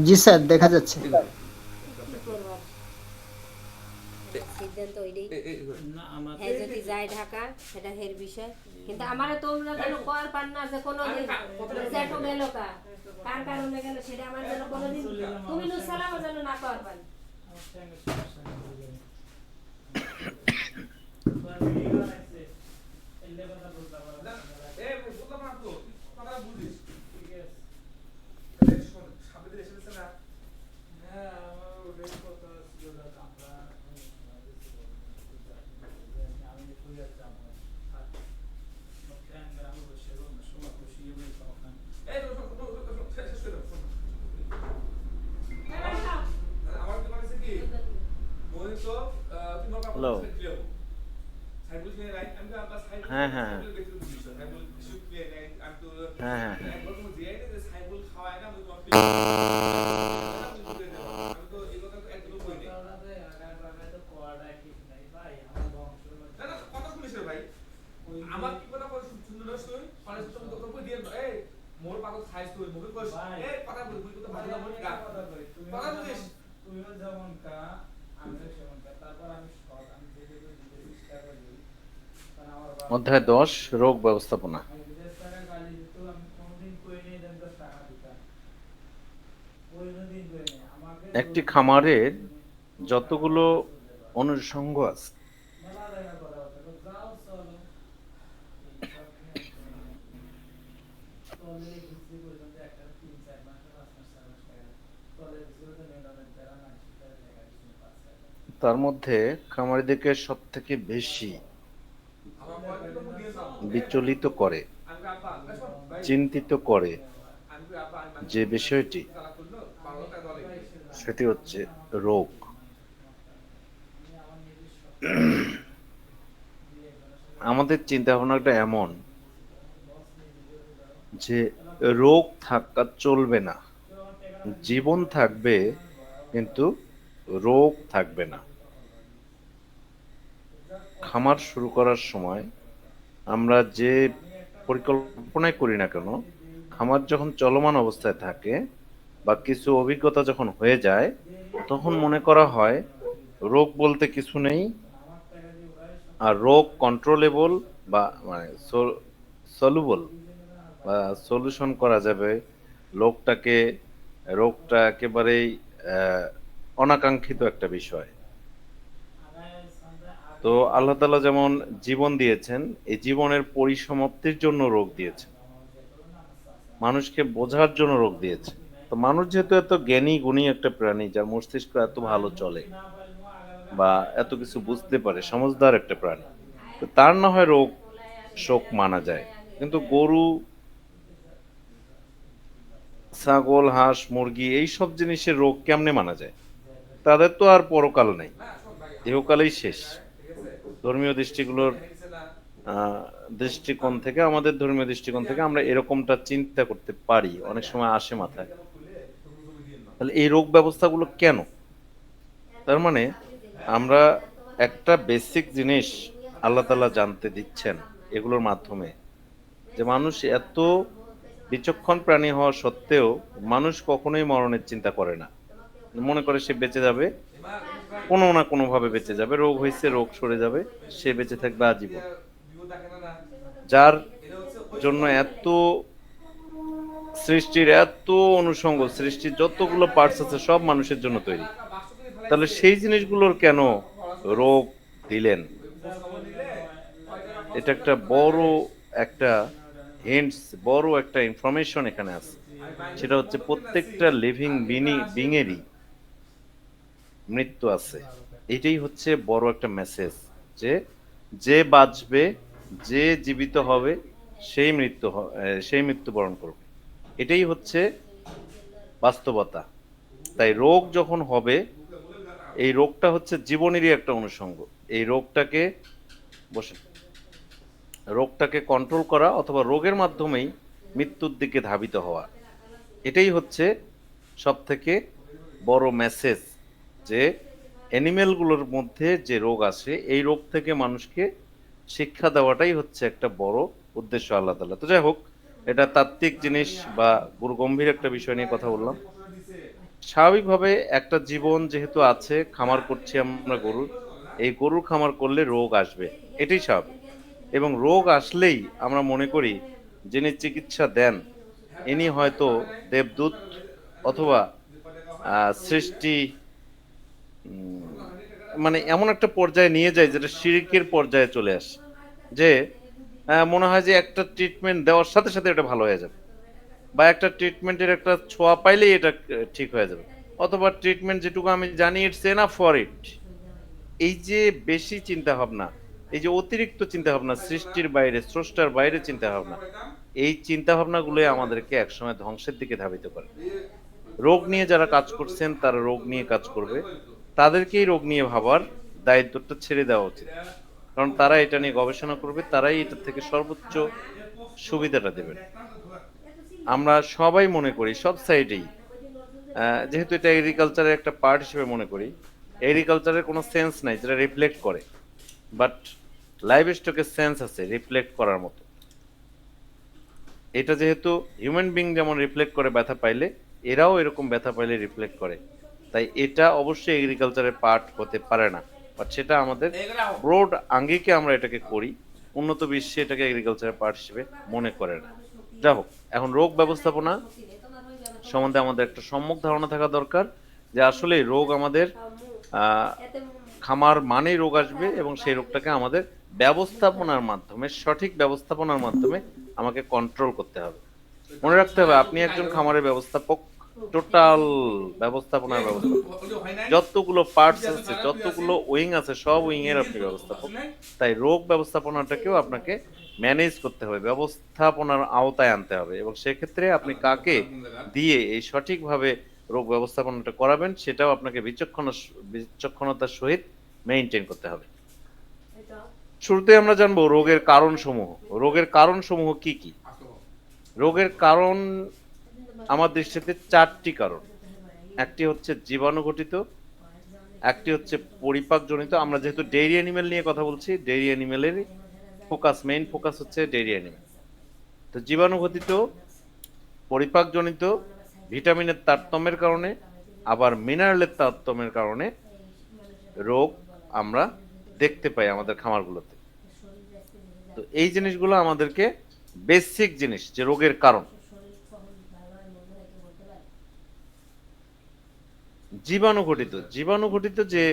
জি sir, দেখা যাচ্ছে। কি করবো আর? সিদ্ধান্ত ওইটাই হ্যাঁ যদি যায় ঢাকা সেটা হের বিষয়, কিন্তু আমারে তোমরা যেন কর পান না যে কোনোদিন জেঠো গেল কার কারণে গেল সেটা আমার যেন কোনোদিন তুমি নুসালামও যেন না কর পান। হ্যালো। হ্যাঁ হ্যাঁ হ্যাঁ হ্যাঁ হ্যাঁ। অধ্যায় 10, রোগ ব্যবস্থাপনা। একটি খামারের যতগুলো অনুষঙ্গ আছে, তার মধ্যে খামারিদেরকে সব থেকে বেশি বিচলিত করে, চিন্তিত করে যে বিষয়টি, সেটি হচ্ছে রোগ। আমাদের চিন্তা ভাবনাটা এমন যে রোগ থাকা চলবে না, জীবন থাকবে কিন্তু রোগ থাকবে না। খামার শুরু করার সময় আমরা যে পরিকল্পনাই করি না কেন, খামার যখন চলমান অবস্থায় থাকে বা কিছু অভিজ্ঞতা যখন হয়ে যায়, তখন মনে করা হয় রোগ বলতে কিছু নেই, আর রোগ কন্ট্রোলেবল বা মানে সলুবল বা সলিউশন করা যাবে। লোকটাকে রোগটা একেবারেই আহ, অনাকাঙ্ক্ষিত একটা বিষয়। তো আল্লাহ তাআলা যেমন জীবন দিয়েছেন, এই জীবনের পরিসমাপ্তির জন্য রোগ দিয়েছেন, মানুষকে বোঝার জন্য রোগ দিয়েছেন। তো মানুষ যেহেতু এত জ্ঞানী গুণী একটা প্রাণী, যার মস্তিষ্ক এত ভালো চলে বা এত কিছু বুঝতে পারে, সমঝদার একটা প্রাণী, তো তার না হয় রোগ শোক মানা যায়। কিন্তু গরু, ছাগল, হাঁস, মুরগি এইসব জিনিসের রোগ কেমনে মানা যায়? তাদের তো আর পরকাল নাই, ইহকালেই শেষ। ধর্মীয় দৃষ্টিগুলোর আহ, দৃষ্টিকোণ থেকে, আমাদের ধর্মীয় দৃষ্টিকোণ থেকে আমরা এরকমটা চিন্তা করতে পারি, অনেক সময় আসে মাথায়। তাহলে এই রোগ ব্যবস্থাগুলো কেন? তার মানে আমরা একটা বেসিক জিনিস আল্লাহ তাআলা জানতে দিচ্ছেন এগুলোর মাধ্যমে, যে মানুষ এত বিচক্ষণ প্রাণী হওয়া সত্ত্বেও মানুষ কখনোই মরণের চিন্তা করে না। মনে করে সে বেঁচে যাবে, কোনো না কোনো ভাবে বেঁচে যাবে, রোগ হয়েছে রোগ সরে যাবে, সে বেঁচে থাকবে আজীবন। যার জন্য এত সৃষ্টির এত অনুষঙ্গ, সৃষ্টির যতগুলো পার্টস আছে সব মানুষের জন্য তৈরি। তাহলে সেই জিনিসগুলোর কেন রোগ দিলেন? এটা একটা বড় একটা হিন্টস, বড় একটা ইনফরমেশন এখানে আছে। সেটা হচ্ছে প্রত্যেকটা লিভিং বিংয়েরই মৃত্যু আছে। এটাই হচ্ছে বড় একটা মেসেজ, যে যে বাঁচবে, যে জীবিত হবে, সেই মৃত্যুবরণ করবে। এটাই হচ্ছে বাস্তবতা। তাই রোগ যখন হবে, এই রোগটা হচ্ছে জীবনেরই একটা অনুষঙ্গ। এই বসে রোগটাকে কন্ট্রোল করা অথবা রোগের মাধ্যমেই মৃত্যুর দিকে ধাবিত হওয়া, এটাই হচ্ছে সব থেকে বড় মেসেজ। যে অ্যানিমেলগুলোর মধ্যে যে রোগ আসে, এই রোগ থেকে মানুষকে শিক্ষা দেওয়াটাই হচ্ছে একটা বড় উদ্দেশ্য আল্লাহ তাআলা। তো যাই হোক, এটা তাত্ত্বিক জিনিস বা গুরু গম্ভীর একটা বিষয় নিয়ে কথা বললাম। স্বাভাবিকভাবে একটা জীবন যেহেতু আছে, খামার করছি আমরা গরুর, এই গরুর খামার করলে রোগ আসবে, এটাই স্বাভাবিক। এবং রোগ আসলেই আমরা মনে করি যিনি চিকিৎসা দেন ইনি হয়তো দেবদূত অথবা সৃষ্টি, উম, মানে এমন একটা পর্যায়ে নিয়ে যায় যেটা শিরকের পর্যায়ে চলে আসে, যে মনে হয় যে একটা ট্রিটমেন্ট দেওয়ার সাথে সাথে এটা ভালো হয়ে যাবে, বা একটা ট্রিটমেন্টের একটা ছোঁয়া পাইলেই এটা ঠিক হয়ে যাবে, অথবা ট্রিটমেন্ট যেটুকু আমি জানি ইটস এনাফ ফর ইট। এই যে বেশি চিন্তা ভাবনা, এই যে অতিরিক্ত চিন্তা ভাবনা, সৃষ্টির বাইরে স্রষ্টার বাইরে চিন্তা ভাবনা, এই চিন্তা ভাবনাগুলোই আমাদেরকে একসময় ধ্বংসের দিকে ধাবিত করে। রোগ নিয়ে যারা কাজ করছেন তারা রোগ নিয়ে কাজ করবে, তাদেরকেই রোগ নিয়ে ভাবার দায়িত্বটা ছেড়ে দেওয়া উচিত, কারণ তারা এটা নিয়ে গবেষণা করবে, তারাই এটা থেকে সর্বোচ্চ সুবিধাটা দেবেন। আমরা সবাই মনে করি সব সাইডেই, যেহেতু এটা এগ্রিকালচারের একটা পার্ট হিসেবে মনে করি, এগ্রিকালচারের কোনো সেন্স নাই যেটা রিফ্লেক্ট করে, বাট লাইভ স্টকের সেন্স আছে রিফ্লেক্ট করার মতো। এটা যেহেতু হিউম্যান বিং যেমন রিফ্লেক্ট করে ব্যথা পাইলে, এরাও এরকম ব্যথা পাইলে রিফ্লেক্ট করে, তাই এটা অবশ্যই এগ্রিকালচারের পার্ট হতে পারে না, বাট সেটা আমাদের ব্রড আঙ্গিকে আমরা এটাকে করি, উন্নত বিশ্বে এটাকে এগ্রিকালচারের পার্ট হিসেবে মনে করে না। যাই হোক, এখন রোগ ব্যবস্থাপনা সম্বন্ধে আমাদের একটা সম্যক ধারণা থাকা দরকার, যে আসলে রোগ আমাদের খামার মানেই রোগ আসবে, এবং সেই রোগটাকে আমাদের ব্যবস্থাপনার মাধ্যমে, সঠিক ব্যবস্থাপনার মাধ্যমে আমাকে কন্ট্রোল করতে হবে। মনে রাখতে হবে আপনি একজন খামারের ব্যবস্থাপক, টোটাল ব্যবস্থাপনার ব্যবস্থাপক, যতগুলো পার্টস আছে, যতগুলো উইং আছে, সব উইং এর আপনি ব্যবস্থাপক। তাই রোগ ব্যবস্থাপনাটাকেও আপনাকে ম্যানেজ করতে হবে, ব্যবস্থাপনার আওতায় আনতে হবে, এবং সেক্ষেত্রে আপনি কাকে দিয়ে এই সঠিকভাবে রোগ ব্যবস্থাপনাটা করাবেন সেটাও আপনাকে বিচক্ষণতার সহিত মেইনটেইন করতে হবে। শুরুতে আমরা জানবো রোগের কারণ সমূহ। রোগের কারণ সমূহ কি কি? রোগের কারণ আমার দৃষ্টিতে 4টি কারণ। একটি হচ্ছে জীবাণু ঘটিত, একটি হচ্ছে পরিপাক জনিত। আমরা যেহেতু ডেইরি অ্যানিমেল নিয়ে কথা বলছি, ডেইরি অ্যানিমেলের মেইন ফোকাস হচ্ছে ডেইরি অ্যানিমেল। তো জীবাণু ঘটিত, পরিপাক জনিত, ভিটামিনের তারতম্যের কারণে, আবার মিনারেলের তারতম্যের কারণে রোগ আমরা দেখতে পাই আমাদের খামারগুলোতে। তো এই জিনিসগুলো আমাদেরকে বেসিক জিনিস, যে রোগের কারণ। জীবাণু ঘটিত যে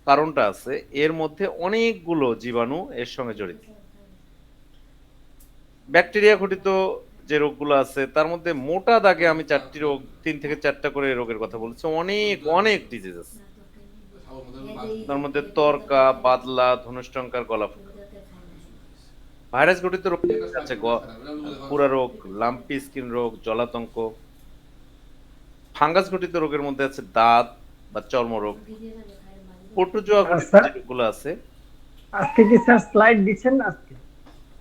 কারণটা আছে, এর মধ্যে অনেকগুলো জীবাণু এর সঙ্গে জড়িত। ব্যাকটেরিয়া ঘটিত যে রোগগুলো আছে তার মধ্যে মোটা দাগে আমি 4টি রোগ, 3 থেকে 4টা করে রোগের কথা বলছি, অনেক অনেক ডিজিজ আছে। তার মধ্যে তরকা, বাদলা, ধনুষ্টঙ্কার, গলাফোকা। ভাইরাস ঘটিত রোগ আছে পুরা রোগ, লাম্পি স্কিন রোগ, জলাতঙ্ক। ফাঙ্গাস ঘটিত রোগের মধ্যে আছে দাঁত বা চর্মরোগ। প্রোটোজোয়া ঘটিত যে রোগগুলো আছে। আজকে কি স্যার স্লাইড দিচ্ছেন আজকে?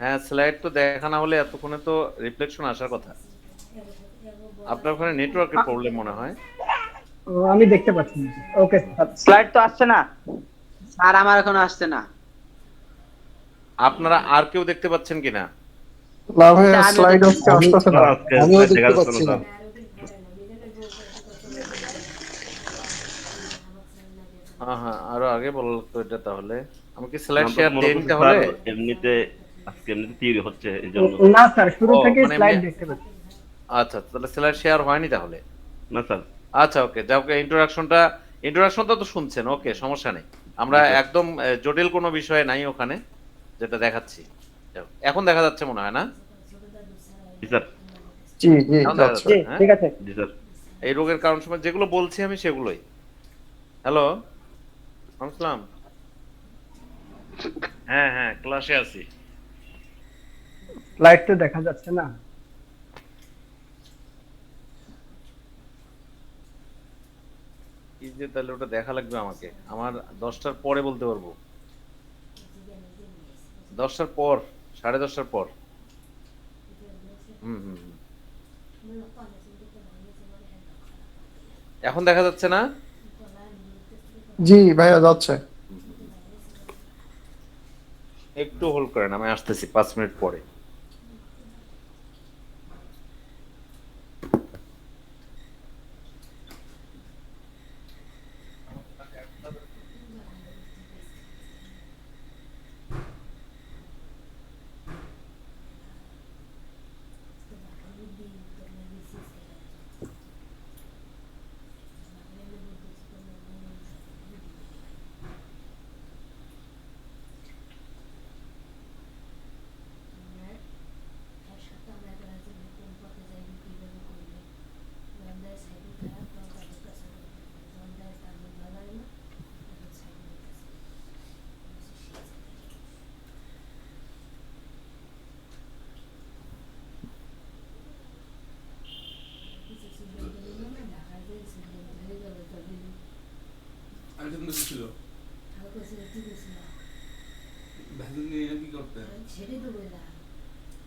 হ্যাঁ, স্লাইড তো দেখা না হলে এতক্ষণে তো রিফ্লেকশন আসার কথা। আপনার ওখানে নেটওয়ার্কের প্রবলেম মনে হয়। আমি দেখতে পাচ্ছি না। ওকে স্যার, স্লাইড তো আসছে না স্যার, আমার এখনো আসছে না। আপনারা আর কেউ দেখতে পাচ্ছেন কিনা? না ভাইয়া, স্লাইড হচ্ছে আসতেছে না, আমিও দেখতে পাচ্ছি না। হ্যাঁ, আরো আগে বলা লাগতো এটা। তাহলে আমি কি স্লাইড শেয়ার দেই তাহলে? এমনিতে আজকে এমনিতে তৈরি হচ্ছে এইজন্য। না স্যার, শুরু থেকে মানে স্লাইড দেখতে পাচ্ছি। আচ্ছা, তাহলে স্লাইড শেয়ার হয়নি তাহলে। না স্যার। আচ্ছা, ওকে, যাও। ইন্ট্রোডাকশনটা তো শুনছেন, ওকে, সমস্যা নেই। আমরা একদম জটিল কোনো বিষয় নাই ওখানে, যেটা দেখাচ্ছি। এখন দেখা যাচ্ছে মনে হয় না? জি স্যার। জি জি এখন দেখা আচ্ছা, যাচ্ছে, হ্যাঁ? ঠিক আছে জি স্যার। এই রোগের কারণ সময় যেগুলো বলছি আমি সেগুলোই। হ্যালো, আসসালাম। হ্যাঁ, ক্লাসে আছি। স্লাইড তো দেখা যাচ্ছে না। কি যে, তাহলে ওটা দেখা লাগবে আমাকে। আমার 10টার পরে বলতে পারবো, 10টার পর, 10:30টার পর। হুম। এখন দেখা যাচ্ছে না? জি ভাইয়া যাচ্ছে। একটু হোল্ড করেন, আমি আসতেছি 5 মিনিট পরে। বেতন বেশি ছিল আর কইছে ঠিক আছে না বেতন নিয়ে কি করতে সেটাই তো বললাম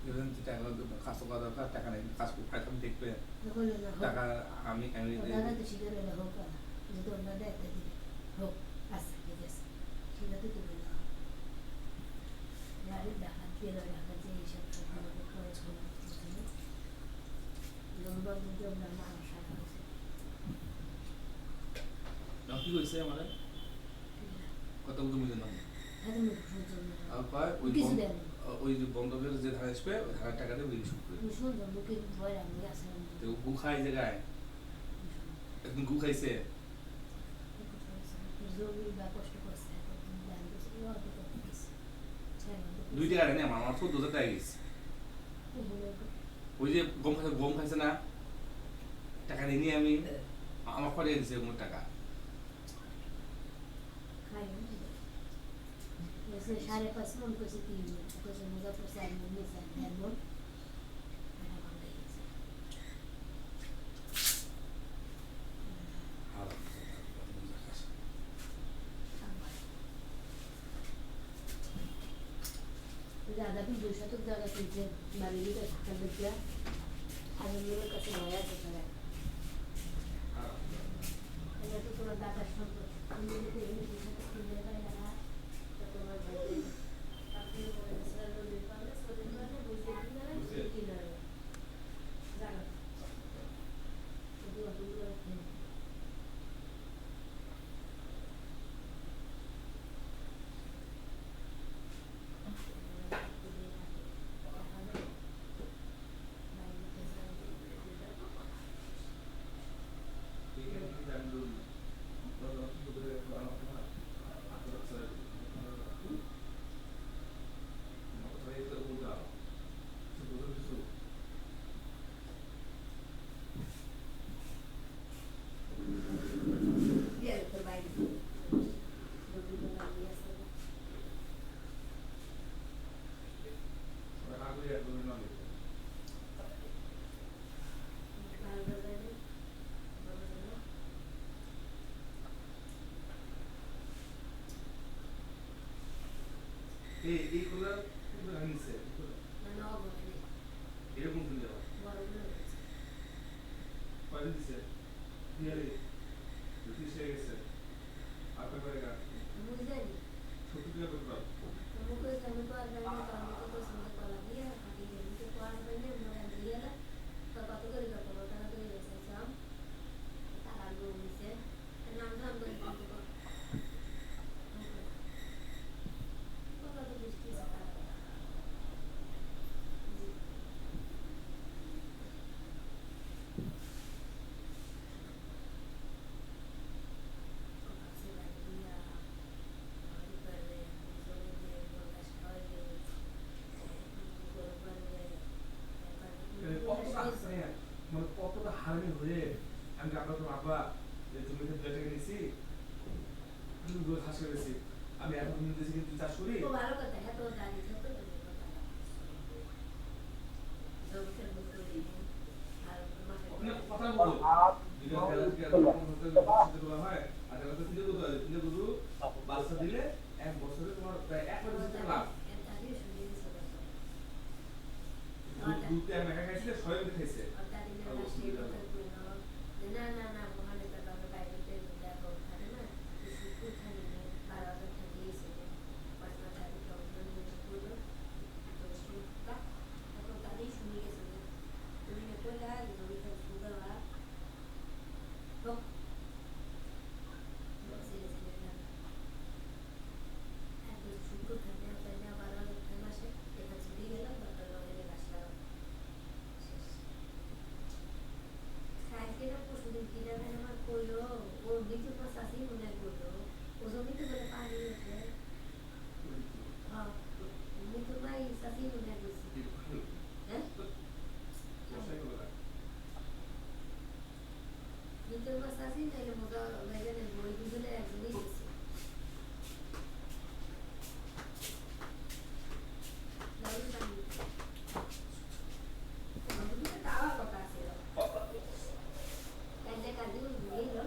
বেতন টাকা কাজ করা দরকার টাকা নেই কাজ ফাইল আমি দেখবে বললো না হোক টাকা আমি দাদা তো শিখে রইলে হোক না যদি ওনারা একটা দিলে হোক আচ্ছা ঠিক আছে সেটা তো তুমি না গাড়ির ঢাকা তেল ঢাকা যে এইসব খরচ হলো নম্বর কিন্তু আমরা মানুষ সারা হয়েছে কি হয়েছে আমাদের কত বুঝে নাম হ্যাঁ তুমি শুনছো না আর কয় ওই কিছু দেন ওই যে বন্ধকের যে ধান আসবে ওই ধানের টাকাটা বিল শুরু করে তুমি শুনছো লোকের ভয় আমি আসলাম তো গু খাই জায়গায় একদিন গু খাইছে জরুরি বা কষ্ট করছে তুমি জানতে অল্প করতে গেছে 2 টাকা নেই আমার 14,000 টাকা গেছে ওই যে গম খাইছে না টাকা নিয়ে আমি আমার পরে দিছে কোনো টাকা খাই এসে 5.5 মন কইছে 3 মন কইছে মুজাফর 4 মন নিছে 1.5 মন এটা ভালো গেছে দাদা भी 200 জায়গা কিনছে বাড়ির ভিতরে ঢাকা দিতে আর মেয়ের কাছে ভয় আছে তারা এটা তো তোমার দাদার সম্পদ আমি যদি এই 200 কিনে পাই না তো তোমার ভাই আপনি বলে স্যার লোন পাবে সদের মানে বুঝে কিনা কিনা জানো তো আপনি বলেন এই কোলা আনিছে না বলে এরকম দিলে কয়দিন দিছে দিয়ালি দুটি সে গেছে আর কয়বার গা বুঝলেন ছোট দিলে কতবার हमको समय पर रहने का हमको तो समय पर लगी है खाली दिन के पार पहले मैं दिया ना तो कत कर करता होता है तो ये सब तारा लोग से नाम धाम कर तो तो दृष्टि से মানে কতটা হারামি হয়ে আমি আপনার তো আব্বা জমিতে 2 টাকা নিয়েছি আমি রোজ হাসে গেছি আমি এখন দেশে কিন্তু চাষ করি तो वालों का तह तो दादी से तो नहीं पता जो फिर मुझे আপনি কথা বলুন বলা হয় আর এটা তো তিনটে গরু বাচ্চা দিলে 1 বছরে তোমার প্রায় 1 বছর লাভ দুধ একা খাইছে 6 মিনিট খাইছে ना ना ना वहाँ ले कर बाबा बाइक पे मुझे आप खाने ना इसी को खाने में 12 तक खाने से पटना जाके प्रॉब्लम मुझे बोलो तो उसका तो ताली सुनी के सुनी तो मैंने बोला ये तो इधर शुगर वाला तो बस ये चलेगा अब शुगर खाने पहले 12 तक खाना से देखा सुनी गया ना बता लो ये रास्ता আজকে না পশুদের কিনা ভেন আমার কইলো ও নিচে পাশ আসি মনে করলো ও জমিতে বলে পানি উঠে হ্যাঁ নিচে নাই সাসি মনে করছি হ্যাঁ নিচে পাশ আসি নাইলে মজা লাগে না ওই দুজনে একজনই গেছে তাওয়া কথা আছে কাজে কাজে বুঝিয়ে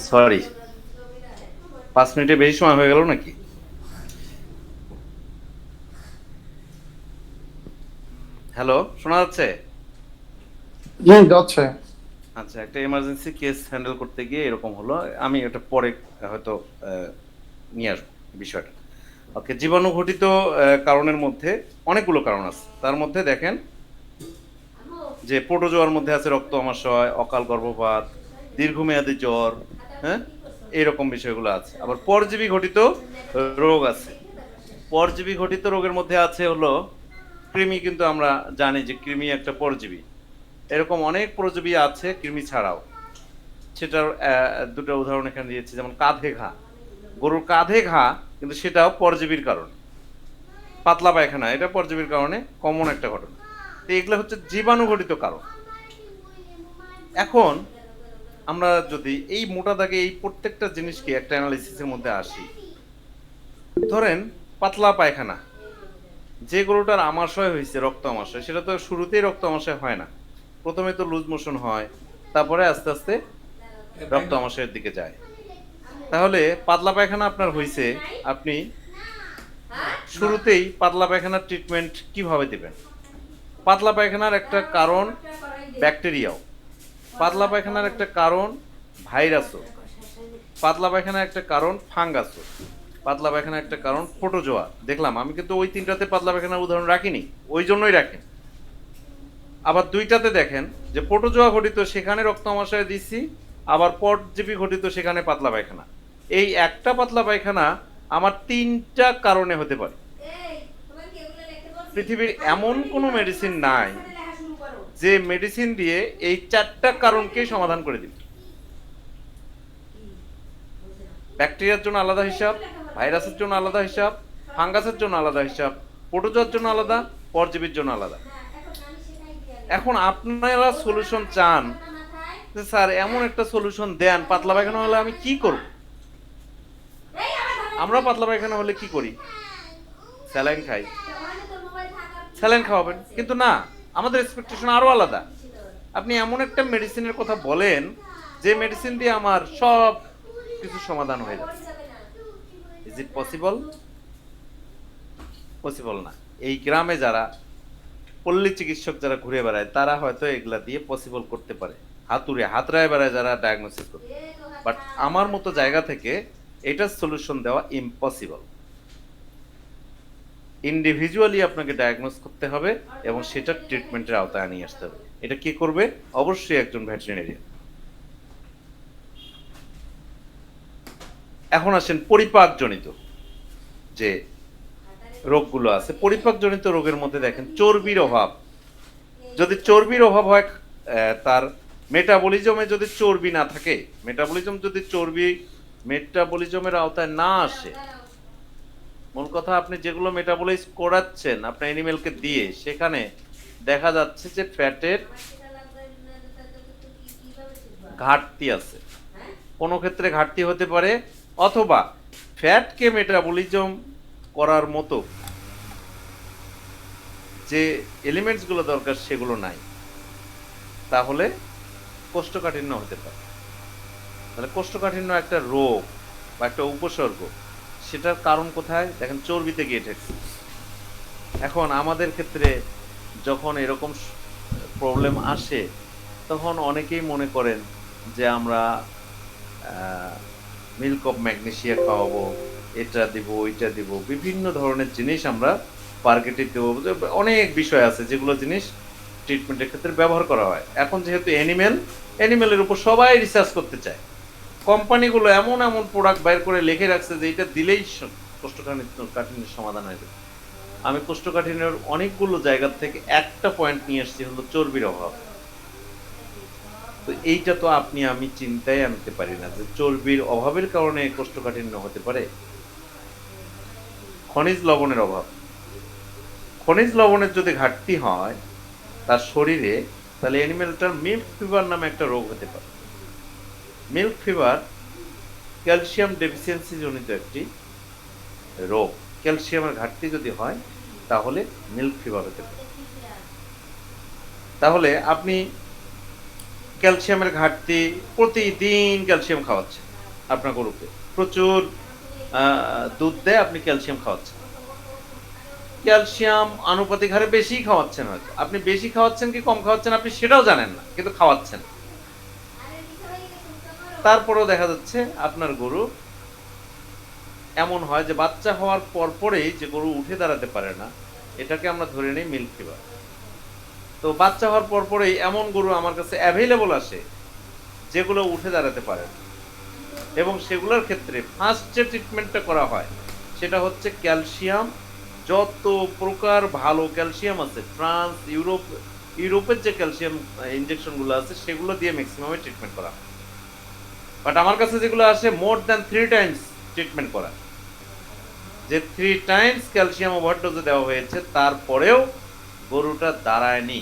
সরি, 5 মিনিটের বেশি সময় হয়ে গেল নাকি? হ্যালো, শোনা যাচ্ছে? জি যাচ্ছে। আচ্ছা, একটা এমার্জেন্সি কেস হ্যান্ডেল করতে গিয়ে এরকম হলো। আমি এটা পরে হয়তো নিয়ে আসবো বিষয়টা। ওকে, জীবাণু ঘটিত কারণের মধ্যে অনেকগুলো কারণ আছে। তার মধ্যে দেখেন যে প্রোটোজোয়ার মধ্যে আছে রক্ত আমাশয়, অকাল গর্ভপাত, দীর্ঘমেয়াদী জ্বর, হ্যাঁ, এইরকম বিষয়গুলো আছে। আবার পরজীবী ঘটিত রোগ আছে। পরজীবী ঘটিত রোগের মধ্যে আছে হলো কৃমি, কিন্তু আমরা জানি যে কৃমি একটা পরজীবী। এরকম অনেক পরজীবী আছে কৃমি ছাড়াও। সেটার দুটো উদাহরণ এখানে দিয়েছি, যেমন কাঁধে ঘা। গরুর কাঁধে ঘা, কিন্তু সেটাও পরজীবীর কারণে। পাতলা পায়খানা, এটা পরজীবীর কারণে কমন একটা ঘটনা। তো এগুলো হচ্ছে জীবাণু ঘটিত কারণ। এখন আমরা যদি এই মোটা দাগে এই প্রত্যেকটা জিনিসকে একটা অ্যানালিসিসের মধ্যে আসি, ধরেন পাতলা পায়খানা, যে গরুটার আমাশয় হয়েছে, রক্ত আমাশয়, সেটা তো শুরুতেই রক্ত আমাশয় হয় না। প্রথমে তো লুজ মোশন হয়, তারপরে আস্তে আস্তে রক্ত আমাশয়ের দিকে যায়। তাহলে পাতলা পায়খানা আপনার হয়েছে, আপনি শুরুতেই পাতলা পায়খানার ট্রিটমেন্ট কিভাবে দিবেন? পাতলা পায়খানার একটা কারণ ব্যাকটেরিয়াও, পাতলা পায়খানার একটা কারণ ভাইরাসও, পাতলা পায়খানার একটা কারণ ফাঙ্গাসও, পাতলা পায়খানার একটা কারণ প্রোটোজোয়া। দেখলাম আমি কিন্তু ওই 3টাতে পাতলা পায়খানার উদাহরণ রাখিনি, ওই জন্যই রাখেন। আবার 2টাতে দেখেন যে প্রোটোজোয়া ঘটিত, সেখানে রক্ত আমাশয় দিচ্ছি, আবার পরজীবী ঘটিত, সেখানে পাতলা পায়খানা। এই একটা পাতলা পায়খানা আমার 3টা কারণে হতে পারে। পৃথিবীর এমন কোনো মেডিসিন নাই যে মেডিসিন দিয়ে এই 4টা কারণকে সমাধান করে দিবে। ব্যাকটেরিয়ার জন্য আলাদা হিসাব, ভাইরাসের জন্য আলাদা হিসাব, ফাঙ্গাসের জন্য আলাদা হিসাব, প্রোটোজোয়ার জন্য আলাদা, পরজীবীর জন্য আলাদা। এখন আপনারা সলিউশন চান যে স্যার এমন একটা সলিউশন দেন, পাতলা পায়খানা হলে আমি কি করব? আমরা পাতলা পায়খানা হলে কি করি? স্যালাইন খাই। স্যালাইন খাওয়াবেন, কিন্তু না, আমাদের এক্সপেকটেশন আরো আলাদা। আপনি এমন একটা মেডিসিনের কথা বলেন যে মেডিসিন দিয়ে আমার সব কিছু সমাধান হয়ে যাবে। Is it possible? পসিবল না। এই গ্রামে যারা পল্লী চিকিৎসক যারা ঘুরে বেড়ায়, তারা হয়তো এগুলা দিয়ে পসিবল করতে পারে, হাতড়ায় বেড়ায় যারা ডায়াগনোসিস করতে। বাট আমার মতো জায়গা থেকে এটার সলিউশন দেওয়া ইম্পসিবল। ইন্ডিভিজুয়ালি আপনাকে ডায়াগনোস করতে হবে এবং সেটা ট্রিটমেন্টের আওতায় নিয়ে আসতে হবে। এটা কে করবে? অবশ্যই একজন ভেটেরিনারিয়ান। এখন আসেন পরিপাকজনিত যে রোগগুলো আছে। পরিপাকজনিত রোগের মধ্যে দেখেন চর্বির অভাব। যদি চর্বির অভাব হয়, তার মেটাবলিজমে যদি চর্বি না থাকে, মেটাবলিজম যদি মেটাবলিজমের আওতায় না আসে, মূল কথা আপনি যেগুলো মেটাবলাইজ করাচ্ছেন আপনার অ্যানিমেলকে দিয়ে, সেখানে দেখা যাচ্ছে যে ফ্যাটের ঘাটতি আছে। কোনো ক্ষেত্রে ঘাটতি হতে পারে, অথবা ফ্যাটকে মেটাবলিজম করার মতো যে এলিমেন্টসগুলো দরকার সেগুলো নাই, তাহলে কোষ্ঠকাঠিন্য হতে পারে। তাহলে কোষ্ঠকাঠিন্য একটা রোগ বা একটা উপসর্গ, সেটার কারণ কোথায়? দেখেন চর্বিতে গিয়ে ঠেকছে। এখন আমাদের ক্ষেত্রে যখন এরকম প্রবলেম আসে, তখন অনেকেই মনে করেন যে আমরা মিল্ক অফ ম্যাগনেসিয়া খাওয়াবো, এটা দিব ওইটা দিব, বিভিন্ন ধরনের জিনিস আমরা পার্কেটিভ দেবো, অনেক বিষয় আছে যেগুলো জিনিস ট্রিটমেন্টের ক্ষেত্রে ব্যবহার করা হয়। এখন যেহেতু অ্যানিমেলের উপর সবাই রিসার্চ করতে চায়, কোম্পানিগুলো এমন এমন প্রোডাক্ট বাইর করে লিখে রাখছে যে এটা দিলেই কোষ্ঠকাঠিন্যের সমাধান হয়ে যাবে। আমি কোষ্ঠকাঠিন্যের অনেকগুলো জায়গা থেকে একটা পয়েন্ট নিয়ে আসছি, হলো চর্বির অভাব। তো এইটা তো আপনি আমি চিন্তায় আনতে পারি না যে চর্বির অভাবের কারণে কোষ্ঠকাঠিন্য হতে পারে। খনিজ লবণের অভাব, খনিজ লবণের যদি ঘাটতি হয় তার শরীরে, তাহলে অ্যানিমেলটার মিল্ক ফিভার নামে একটা রোগ হতে পারে। মিল্ক ফিভার ক্যালসিয়াম ডেফিসিয়েন্সি জনিত একটি রোগ। ক্যালসিয়ামের ঘাটতি যদি হয় তাহলে মিল্ক ফিভার হতে পারে। তাহলে আপনি ক্যালসিয়ামের ঘাটতি, প্রতিদিন ক্যালসিয়াম খাওয়াচ্ছেন আপনার গরুকে, প্রচুর দুধ দেয়, আপনি ক্যালসিয়াম খাওয়াচ্ছেন, ক্যালসিয়াম আনুপাতিক হারে বেশি খাওয়াচ্ছেন, হয়তো আপনি বেশি খাওয়াচ্ছেন কি কম খাওয়াচ্ছেন আপনি সেটাও জানেন না, কিন্তু খাওয়াচ্ছেন। তারপরেও দেখা যাচ্ছে আপনার গরু এমন হয় যে বাচ্চা হওয়ার পরেই যে গরু উঠে দাঁড়াতে পারে না, এটাকে আমরা ধরে নিই মিল্ক ফিভার। তো বাচ্চা হওয়ার পরেই এমন গরু আমার কাছে অ্যাভেলেবল আসে যেগুলো উঠে দাঁড়াতে পারে না, এবং সেগুলোর ক্ষেত্রে ফার্স্ট যে ট্রিটমেন্টটা করা হয় সেটা হচ্ছে ক্যালসিয়াম, যত প্রকার ভালো ক্যালসিয়াম আছে, ইউরোপের যে ক্যালসিয়াম ইনজেকশনগুলো আছে সেগুলো দিয়ে ম্যাক্সিমামে ট্রিটমেন্ট করা হয়। বাট আমার কাছে যেগুলো আসে মোর দ্যান 3 টাইমস ট্রিটমেন্ট করা, যে 3 টাইমস ক্যালসিয়াম ওভারডোজে দেওয়া হয়েছে, তারপরেও গরুটা দাঁড়ায়নি।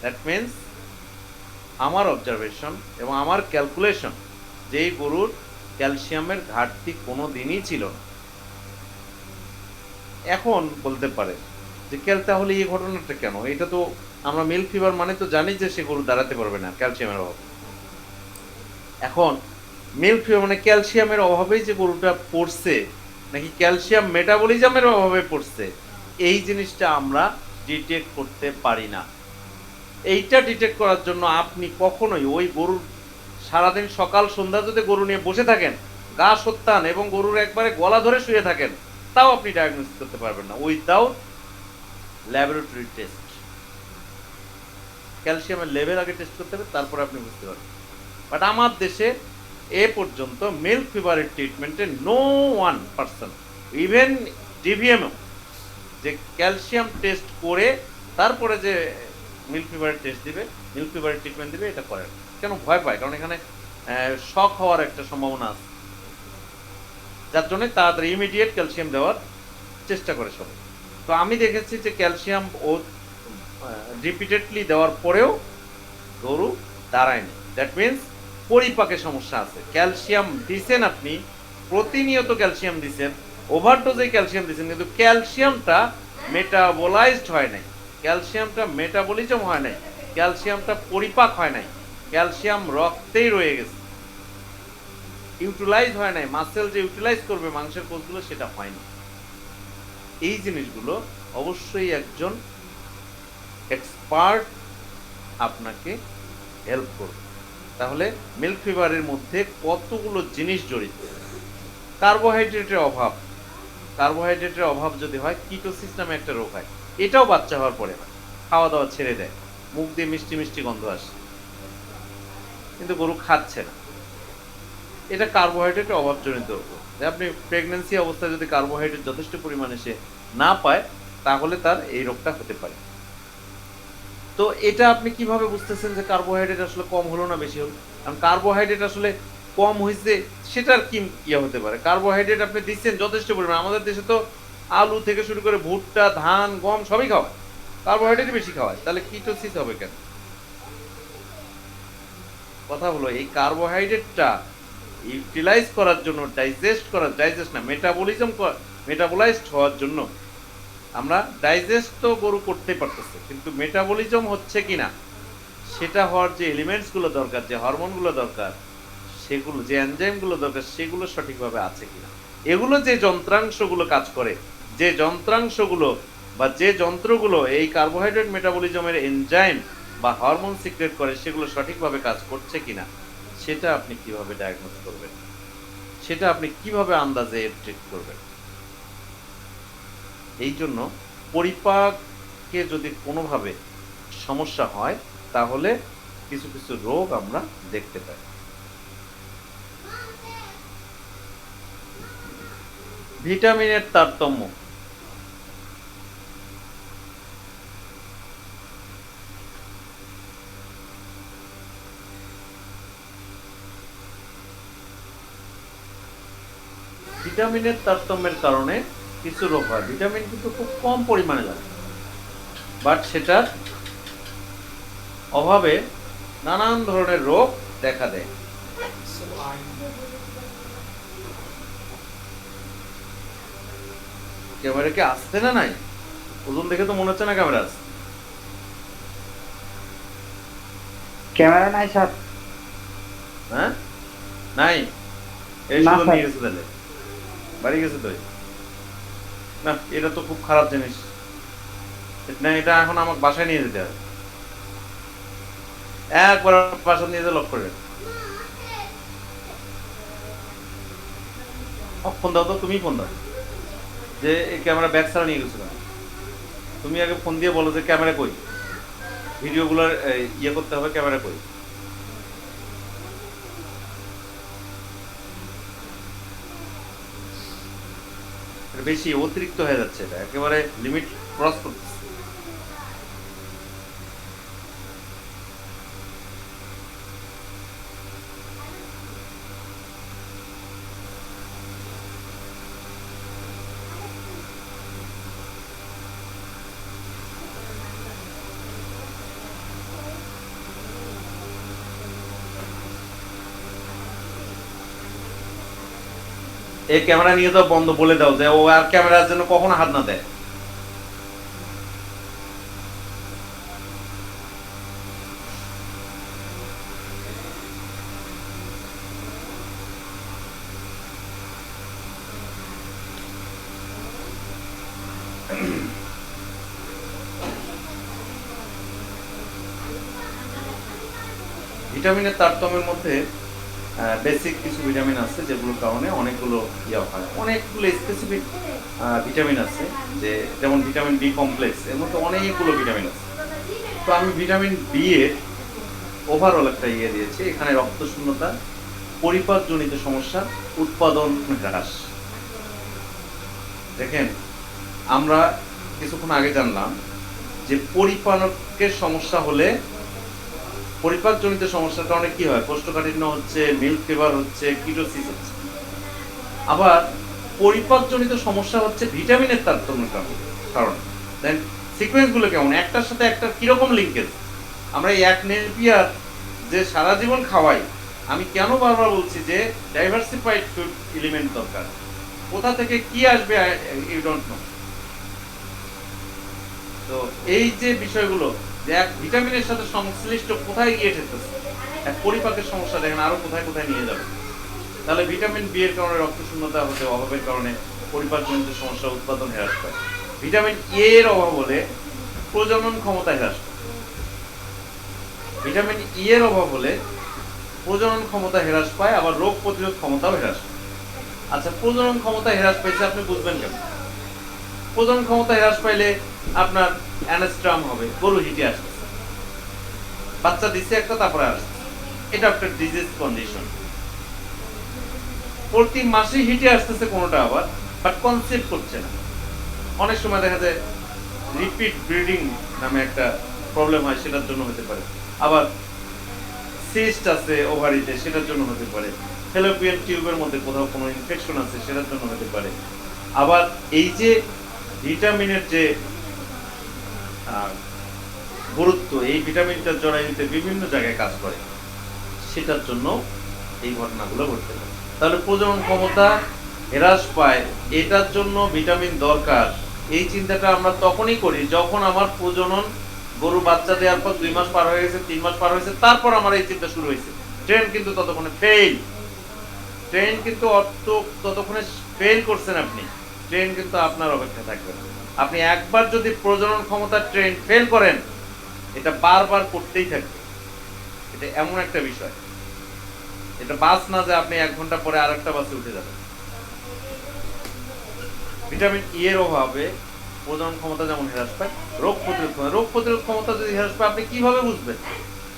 দ্যাট মিনস আমার অবজারভেশন এবং আমার ক্যালকুলেশন যে এই গরুর ক্যালসিয়ামের ঘাটতি কোনো দিনই ছিল না। এখন বলতে পারে যে তাহলে এই ঘটনাটা কেন? এটা তো আমরা মিল্ক ফিভার মানে তো জানি যে সে গরু দাঁড়াতে পারবে না ক্যালসিয়ামের অভাবে। এখন মিল্ক ফিভার মানে ক্যালসিয়ামের অভাবেই যে গরুটা পড়ছে, নাকি ক্যালসিয়াম মেটাবলিজমের অভাবে পড়ছে, এই জিনিসটা আমরা ডিটেক্ট করতে পারি না। এইটা ডিটেক্ট করার জন্য আপনি কখনোই ওই গরুর সারাদিন সকাল সন্ধ্যা যদি গরু নিয়ে বসে থাকেন, গা সত্তান এবং গরুর একবারে গলা ধরে শুয়ে থাকেন, তাও আপনি ডায়াগনোসিস করতে পারবেন না উইদাউট ল্যাবরেটরি টেস্ট। ক্যালসিয়ামের লেভেল আগে টেস্ট করতে হবে, তারপরে আপনি বুঝতে পারবেন। বাট আমার দেশে এ পর্যন্ত মিল্ক ফিভারের ট্রিটমেন্টে no one person, even DVMO, যে ক্যালসিয়াম টেস্ট করে তারপরে যে মিল্ক ফিভারের টেস্ট দিবে, মিল্ক ফিভারের ট্রিটমেন্ট দিবে, এটা করে না। কেন? ভয় পায়, কারণ এখানে শক হওয়ার একটা সম্ভাবনা আছে, যার জন্য তাড়াতাড়ি ইমিডিয়েট ক্যালসিয়াম দেওয়ার চেষ্টা করে সবাই। তো আমি দেখেছি যে ক্যালসিয়াম ও রিপিটেডলি দেওয়ার পরেও গরু দাঁড়ায়নি। দ্যাট মিনস পরিপাকে সমস্যা আছে। ক্যালসিয়াম দিছেন আপনি, প্রতিনিয়ত ক্যালসিয়াম দিছেন, ওভারডোজে ক্যালসিয়াম দিছেন, কিন্তু ক্যালসিয়ামটা মেটাবোলাইজড হয় নাই, ক্যালসিয়ামটা মেটাবলিজম হয় নাই, ক্যালসিয়ামটা পরিপাক হয় নাই, ক্যালসিয়াম রক্তেই রয়ে গেছে, ইউটিলাইজ হয় নাই, মাসেল যে ইউটিলাইজ করবে মাংসের কোষগুলো সেটা হয়নি। এই জিনিসগুলো অবশ্যই একজন এক্সপার্ট আপনাকে হেল্প করবে। তাহলে মিল্ক ফিভারের মধ্যে কতগুলো জিনিস জড়িত। কার্বোহাইড্রেটের অভাব, কার্বোহাইড্রেটের অভাব যদি হয়, কিটোসিস নামে একটা রোগ হয়, এটাও বাচ্চা হওয়ার পরে হয়। খাওয়া দাওয়া ছেড়ে দেয়, মুখ দিয়ে মিষ্টি মিষ্টি গন্ধ আসে, কিন্তু গরু খাচ্ছে না, এটা কার্বোহাইড্রেটের অভাবজনিত রোগ। আপনি প্রেগন্যান্সি অবস্থায় যদি কার্বোহাইড্রেট যথেষ্ট পরিমাণে সে না পায়, তাহলে তার এই রোগটা হতে পারে। তো এটা আপনি কিভাবে বুঝতেছেন যে কার্বোহাইড্রেট আসলে কম হলো না বেশি হলো? কারণ কার্বোহাইড্রেট আসলে কম হয়েছে সেটার কি ইয়ে হতে পারে? কার্বোহাইড্রেট আপনি দিচ্ছেন যথেষ্ট পরিমাণ, আমাদের দেশে তো আলু থেকে শুরু করে ভুট্টা, ধান, গম সবই খাওয়ায়, কার্বোহাইড্রেট বেশি খাওয়ায়, তাহলে কিটোসিস হবে কেন? কথা হলো এই কার্বোহাইড্রেটটা ইউটিলাইজ করার জন্য, ডাইজেস্ট না, মেটাবোলাইজড হওয়ার জন্য, আমরা ডাইজেস্ট তো গরু করতে পারতেছে, কিন্তু মেটাবলিজম হচ্ছে কিনা সেটা হওয়ার যে এলিমেন্টসগুলো দরকার, যে হরমোনগুলো দরকার, সেগুলো যে এনজাইমগুলো দরকার সেগুলো সঠিকভাবে আছে কিনা, এগুলো যে যন্ত্রাংশগুলো কাজ করে, যে যন্ত্রাংশগুলো বা যে যন্ত্রগুলো এই কার্বোহাইড্রেট মেটাবলিজমের এনজাইম বা হরমোন সিক্রেট করে সেগুলো সঠিকভাবে কাজ করছে কিনা, সেটা আপনি কিভাবে ডায়াগনোস করবেন, সেটা আপনি কিভাবে আন্দাজে ট্রিট করবেন। এই জন্য পরিপাকে যদি কোনোভাবে সমস্যা হয় তাহলে কিছু কিছু রোগ আমরা দেখতে পাই। ভিটামিনের তারতম্য, ভিটামিনের তারতম্যের কারণে কিছু রোগ হয়। ভিটামিন কিন্তু খুব কম পরিমাণে লাগে, বাট সেটার অভাবে নানান ধরনের রোগ দেখা দেয়। ক্যামেরা কি আসছে না নাই? ওজন দেখে তো মনে হচ্ছে না ক্যামেরা আসছে। ক্যামেরা নাই স্যার। হ্যাঁ নাই, এই না, শুধু স্যার। নিয়ে গেছে তাহলে বাড়ি গেছে তো। না এটা তো খুব খারাপ জিনিস, না এটা এখন আমাকে বাসায় নিয়ে যেতে হবে, একবার বাসা নিয়ে যেতে লক করে ফোন দাও তো, তুমি ফোন দাও যে এই ক্যামেরা ব্যাগ ছাড়া নিয়ে গেছিল। তুমি আগে ফোন দিয়ে বলো যে ক্যামেরা কই, ভিডিওগুলোর ইয়ে করতে হবে, ক্যামেরা কই। এটা বেশি অতিরিক্ত হয়ে যাচ্ছে, এটা একেবারে লিমিট ক্রস করতেছে। এই ক্যামেরা নিয়ে তো বন্ধ বলে দাও যে ও আর ক্যামেরার জন্য কখনো হাত না দেয়। ভিটামিনের তারতম্যের মধ্যে বেসিক কিছু ভিটামিন আছে যেগুলোর কারণে অনেকগুলো ইয়া হয়, অনেকগুলো স্পেসিফিক ভিটামিন আছে, যে যেমন ভিটামিন বি কমপ্লেক্স, এর মধ্যে অনেকগুলো ভিটামিন আছে। তো আমি ভিটামিন বি এর ওভারঅল একটা ইয়ে দিয়েছি এখানে: রক্ত শূন্যতা, পরিপাকজনিত সমস্যা, উৎপাদন হ্রাস। দেখেন আমরা কিছুক্ষণ আগে জানলাম যে পরিপাকের সমস্যা হলে, পরিপাকজনিত সমস্যার কারণে কি হয়, কোষ্ঠকাঠিন্য হচ্ছে, মিল্ক ফিভার হচ্ছে, কিটোসিস হচ্ছে। আবার পরিপাকজনিত সমস্যা হচ্ছে ভিটামিনের তারতম্যের কারণে। দেন সিকোয়েন্স গুলো কেমন, একটার সাথে একটা কিরকম লিঙ্কেজ। আমরা এই এক নেপিয়ার যে সারা জীবন খাওয়াই, আমি কেন বারবার বলছি যে ডাইভার্সিফাইড ফুড এলিমেন্ট দরকার। কোথা থেকে কি আসবে ইউ ডোন্ট নো। তো এই যে বিষয়গুলো যে এক ভিটামিনের সাথে সংশ্লিষ্ট কোথায় গিয়ে ঠেকতেছে, এক পরিপাকের সমস্যা দেখেন আরো কোথায় কোথায় নিয়ে যাবে। তাহলে ভিটামিন বি এর কারণে রক্ত শূন্যতা হতে, অভাবের কারণে পরিপাকজনিত সমস্যা, উৎপাদন হ্রাস পায়। ভিটামিন এ এর অভাব হলে প্রজনন ক্ষমতা হ্রাস পায়। ভিটামিন ই এর অভাব হলে প্রজনন ক্ষমতা হ্রাস পায়, আবার রোগ প্রতিরোধ ক্ষমতাও হ্রাস পায়। আচ্ছা, প্রজনন ক্ষমতা হ্রাস পাইছে আপনি বুঝবেন কেন? প্রজনন ক্ষমতা হ্রাস পাইলে আপনার অ্যানাস্ট্রাম হবে, গরু হিটে আসতেছে, বাচ্চা দিচ্ছে একটা তারপরে আসছে, এটা একটা ডিজিজ কন্ডিশন। প্রতি মাসে হিটে আসতেছে কোনোটা, আবার বাট কনসেপ্ট করছে না। অনেক সময় দেখা যায় রিপিট ব্রিডিং নামে একটা প্রবলেম হয়, সেটার জন্য হতে পারে। আবার সিস্ট আছে ওভারিতে, সেটার জন্য হতে পারে। ফ্যালোপিয়ান টিউবের মধ্যে কোথাও কোনো ইনফেকশন আছে, সেটার জন্য হতে পারে। আবার এই যে ভিটামিনের যে গুরুত্ব, এই ভিটামিনটা জরায়ুতে বিভিন্ন জায়গায় কাজ করে, সেটার জন্য এই ঘটনাগুলো ঘটতে পারে। তাহলে প্রজনন ক্ষমতা হ্রাস পায়, এটার জন্য ভিটামিন দরকার। এই চিন্তাটা আমরা তখনই করি যখন আমার প্রজনন, গরু বাচ্চা দেওয়ার পর 2 মাস পার হয়ে গেছে, 3 মাস পার হয়েছে, তারপর আমার এই চিন্তা শুরু হয়েছে। ট্রেন কিন্তু ততক্ষণে ফেল। ট্রেন কিন্তু অত ততক্ষণে ফেল করছেন আপনি, ট্রেন কিন্তু আপনার অপেক্ষা থাকবে না। আপনি একবার যদি প্রজনন ক্ষমতার ট্রেন ফেল করেন, এটা বারবার করতেই থাকবে। এটা এমন একটা বিষয়, এটা বাস না যে আপনি 1 ঘন্টা পরে আরেকটা বাসে উঠে যাবেন। ভিটামিন ই এর অভাবে প্রজনন ক্ষমতা যেমন হ্রাস পায়, রোগ প্রতিরোধ ক্ষমতা যদি হ্রাস পায়, আপনি কিভাবে বুঝবেন?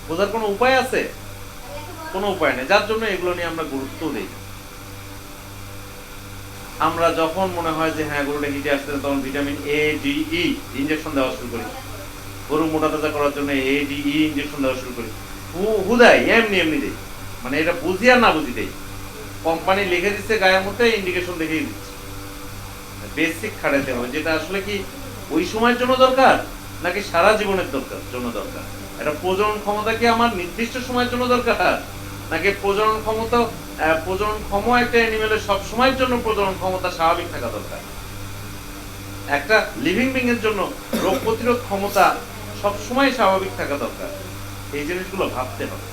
বোঝার কোনো উপায় আছে? কোনো উপায় নেই, যার জন্য এগুলো নিয়ে আমরা গুরুত্ব দিই। আমরা যখন মনে হয় যে হ্যাঁ গরুটা হিটে আসছে, তখন vitamin A D E injection দেওয়া শুরু করি। গরু মোটা তাজা করার জন্য এ ডি ই ইনজেকশন দেওয়া শুরু করি, হুদাই এমনি এমনি দেই, মানে এটা বুঝি আর না বুঝি দেই। কোম্পানি লিখে দিচ্ছে গায়ের মধ্যে, ইন্ডিকেশন দেখেই দিচ্ছে। বেসিক খাটাতে হবে, যেটা আসলে কি ওই সময়ের জন্য দরকার নাকি সারা জীবনের জন্য দরকার। এটা প্রজনন ক্ষমতা কি আমার নির্দিষ্ট সময়ের জন্য দরকার, নাকি প্রজনন ক্ষম একটা অ্যানিমেলের সব সময়ের জন্য প্রজনন ক্ষমতা স্বাভাবিক থাকা দরকার। একটা লিভিং বিং এর জন্য রোগ প্রতিরোধ ক্ষমতা সব সময় স্বাভাবিক থাকা দরকার। এই জিনিসগুলো ভাবতে হবে।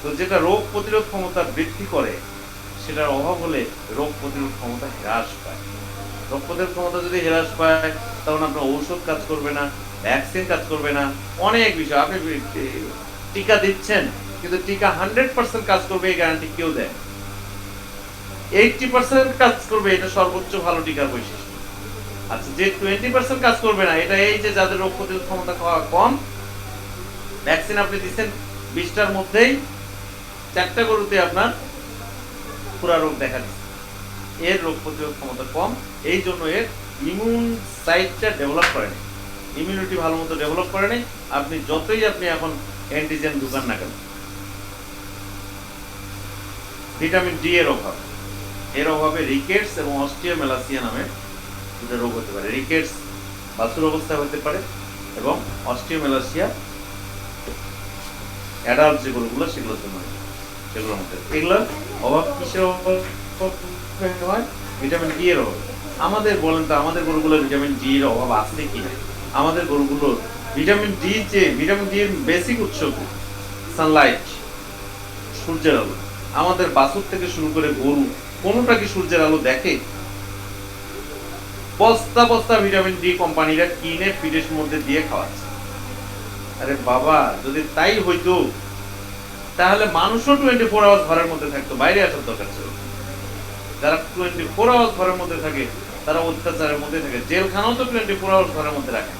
তো যেটা রোগ প্রতিরোধ ক্ষমতা বৃদ্ধি করে, সেটার অভাব হলে রোগ প্রতিরোধ ক্ষমতা হ্রাস পায়। রোগ প্রতিরোধ ক্ষমতা যদি হ্রাস পায়, তখন আপনার ঔষধ কাজ করবে না, ভ্যাকসিন কাজ করবে না, অনেক বিষয়। আপনি টিকা দিচ্ছেন, কিন্তু টিকা 100% কাজ করবে এই গ্যারান্টি কেউ দেয়। 80% কাজ করবে, এটা সর্বোচ্চ ভালো টিকার বৈশিষ্ট্য। আচ্ছা, যে 20% কাজ করবে না, এটা এই যে যাদের রোগ প্রতিরোধ ক্ষমতা কম, ভ্যাকসিন আপনি দিচ্ছেন 20টার মধ্যেই 4টা গরুতে আপনার পুরা রোগ দেখা দিচ্ছে। এর রোগ প্রতিরোধ ক্ষমতা কম, এই জন্য এর ইমিউন সাইটটা ডেভেলপ করেনি, ইমিউনিটি ভালো মতো ডেভেলপ করেনি। আপনি যতই এখন অ্যান্টিজেন ঢুকান না কেন। ভিটামিন ডি এর অভাবে রিকেটস এবং অস্টিওমেলাসিয়া নামে দুটো রোগ হতে পারে। রিকেটস বাছুর অবস্থায় হতে পারে, এবং অস্টিওমেলাসিয়া অ্যাডাল্ট যে গরুগুলো সেগুলোর জন্য, সেগুলোর মধ্যে এগুলোর অভাব কিসের হয়? ভিটামিন ডি এর অভাব। আমাদের বলেন তো, আমাদের গরুগুলোর ভিটামিন ডি এর অভাব আছে কি না? আমাদের গরুগুলোর ভিটামিন ডি এর বেসিক উৎস সানলাইট, সূর্যের আলো। আমাদের বাছুর থেকে শুরু করে গরু কোনোটা কি সূর্যের আলো দেখে? বস্তা বস্তা ভিটামিন ডি কোম্পানিরা কিনে ফিডের মধ্যে দিয়ে খাওয়াচ্ছে। আরে বাবা, যদি তাই হইতো তাহলে মানুষও 24 আওয়ার্স ঘরের মধ্যে থাকতো, বাইরে আসার দরকার ছিল। যারা 24 আওয়ার্স ঘরের মধ্যে থাকে, তারা অত্যাচারের মধ্যে থাকে। জেলখানাও তো 24 আওয়ার্স ঘরের মধ্যে রাখে।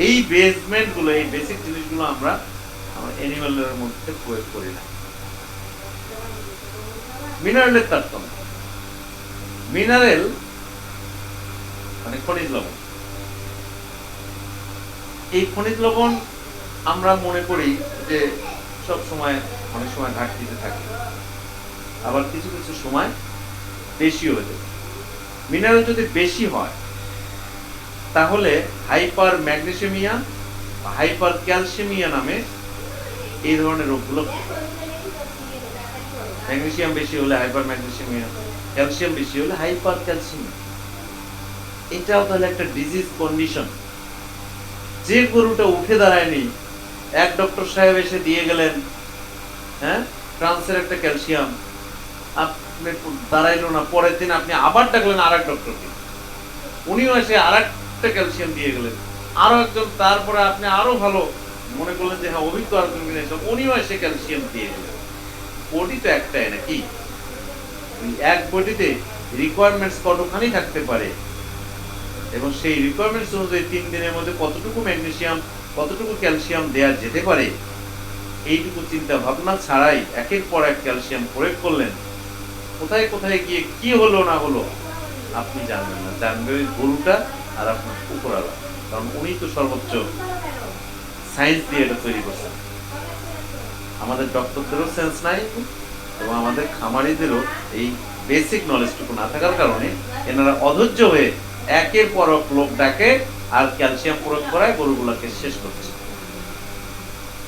এই বেসমেন্ট গুলো, এই বেসিক জিনিসগুলো আমরা অ্যানিমালের মধ্যে প্রয়োগ করি না। মিনারেলের তারতম্য। মিনারেল মানে খনিজ লবণ। এই খনিজ লবণ আমরা মনে করি যে সব সময়, অনেক সময় ঘাটতিতে থাকে, আবার কিছু কিছু সময় বেশি হয়ে যায়। মিনারেল যদি বেশি হয়, তাহলে হাইপার ম্যাগনেসিয়ামিয়া, হাইপার ক্যালসিয়ামিয়া নামে এই ধরনের রোগগুলো। ম্যাগনেসিয়াম বেশি হলে হাইপার ম্যাগনেসিয়ামিয়া, ক্যালসিয়াম বেশি হলে হাইপার ক্যালসিয়ামিয়া। এটাও তাহলে একটা ডিজিজ কন্ডিশন। যে গরুটা উঠে দাঁড়ায়নি, এক ডক্টর সাহেব এসে দিয়ে গেলেন হ্যাঁ ফ্রান্সের একটা ক্যালসিয়াম, আপনি দাঁড়াইলো না, পরের দিন আপনি আবার ডাকলেন আর এক ডক্টরকে, উনিও এসে আর একটা ক্যালসিয়াম দিয়ে গেলেন, আরো একজন, তারপরে আপনি আরো ভালো মনে করলেন যে হ্যাঁ অভিজ্ঞ আরেকজন এসে, উনিও এসে ক্যালসিয়াম দিয়ে গেলেন। বডি তো একটাই নাকি? এক বডিতে রিকোয়ারমেন্টস কতখানি থাকতে পারে, এবং সেই রিকোয়ারমেন্টস অনুযায়ী 3 দিনের মধ্যে কতটুকু ম্যাগনেসিয়াম, কতটুকু ক্যালসিয়াম দেওয়া যেতে পারে, এইটুকু চিন্তা ভাবনা ছাড়াই একের পর এক ক্যালসিয়াম প্রয়োগ করলেন। কোথায় কোথায় গিয়ে কি হলো না হলো আপনি জানবেন না, জানবে ওই গরুটা আর আপনার উপরওয়ালা, কারণ উনি তো সর্বোচ্চ সায়েন্স দিয়ে এটা তৈরি করছেন। আমাদের ডক্টরদেরও সেন্স নাই, এবং আমাদের খামারিদেরও এই বেসিক নলেজটুকু না থাকার কারণে এনারা অধৈর্য হয়ে একের পর এক লোক ডাকে আর ক্যালসিয়াম প্রয়োগ করায় গরুগুলোকে শেষ করছে।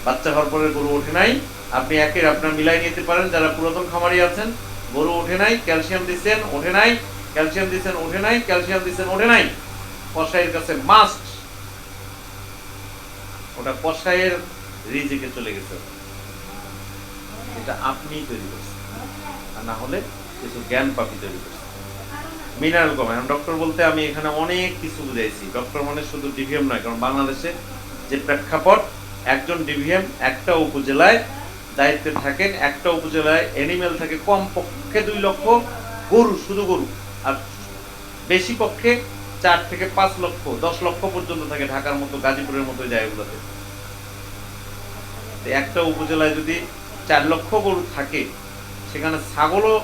বাচ্চা হওয়ার পরে গরু ওঠে নাই, আপনি আপনার মিলাই নিতে পারেন। যারা পুরাতন খামারি আছেন, গরু ওঠে নাই, ক্যালসিয়াম দিচ্ছেন ওঠে নাই, ক্যালসিয়াম দিচ্ছেন ওঠে নাই, ক্যালসিয়াম দিচ্ছেন ওঠে নাই, কসাইয়ের কাছে মাস্ট, ওটা কসাইয়ের রিজিকে চলে গেছে। এটা আপনিই তৈরি করছেন, আর না হলে কিছু জ্ঞান পাপি তৈরি করছেন। মিনারেল কম, এখন ডক্টর বলতে আমি এখানে অনেক কিছু বুঝাইছি। ডক্টর মানে শুধু ডিভিএম নয়, কারণ বাংলাদেশে যে প্রেক্ষাপট, একজন ডিভিএম একটা উপজেলায় দায়িত্বে থাকেন, একটা উপজেলায় অ্যানিমেল থাকে কমপক্ষে 2 লক্ষ গরু, শুধু গরু, আর বেশি পক্ষে 4 থেকে 5 লক্ষ 10 লক্ষ পর্যন্ত থাকে ঢাকার মতো, গাজীপুরের মতো জায়গাগুলোতে। তো একটা উপজেলায় যদি 4 লক্ষ গরু থাকে, সেখানে ছাগলও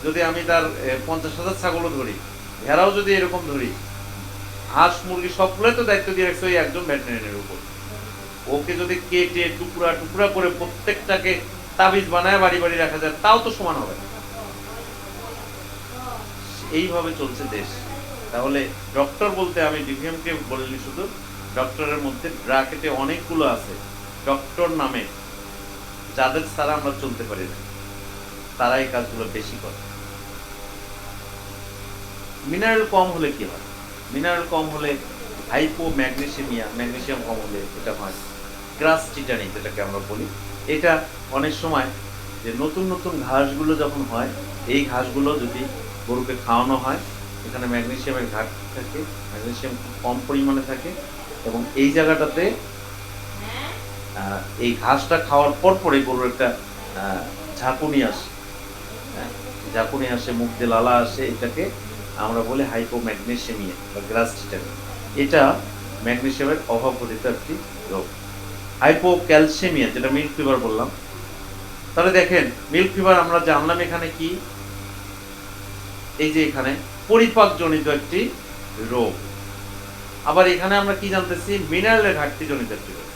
যদি আমি তার 50,000 ছাগলও ধরি, ভেড়াও যদি এরকম ধরি, হাঁস মুরগি সবগুলোই তো দায়িত্ব দিয়ে রাখছে ওই একজন ভেটেরিনারির উপর। ওকে যদি কেটে টুকরা টুকরা করে প্রত্যেকটাকে তাবিজ বানায় বাড়ি বাড়ি রাখা যায়, তাও তো সমান হবে না। এইভাবে চলছে দেশ। তাহলে ডক্টর বলতে আমি ডিভিএম কে বলিনি শুধু, ডক্টরের মধ্যে ব্র্যাকেটে অনেকগুলো আছে ডক্টর নামে, যাদের ছাড়া আমরা চলতে পারি না, তারাই কাজগুলো বেশি করে। মিনারেল কম হলে কি হয়? মিনারেল কম হলে হাইপো ম্যাগনেসিয়ামিয়া, ম্যাগনেসিয়াম কম হলে এটা হয় গ্রাস টিটানি, যেটাকে আমরা বলি। এটা অনেক সময় যে নতুন নতুন ঘাসগুলো যখন হয়, এই ঘাসগুলো যদি গরুকে খাওয়ানো হয়, এখানে ম্যাগনেসিয়ামের ঘাটতি থাকে, ম্যাগনেসিয়াম খুব কম পরিমাণে থাকে, এবং এই জায়গাটাতে এই ঘাসটা খাওয়ার পর পরে গরুর একটা ঝাঁকুনি আসে, ঝাঁকুনি আসে, মুখ দিয়ে লালা আসে, এটাকে আমরা বলি হাইপোম্যাগনেসিয়ামিয়া বা গ্রাস টিটানি। এটা ম্যাগনেসিয়ামের অভাব ঘটিত একটি রোগ। হাইপোক্যালসিয়ামিয়া, যেটা মিল্ক ফিভার বললাম। তাহলে দেখেন, মিল্ক ফিভার আমরা জানলাম এখানে কি, এই যে এখানে পরিপাক জনিত একটি রোগ। আবার এখানে আমরা কি জানতেছি, মিনারেলের ঘাটতি জনিত একটি রোগ।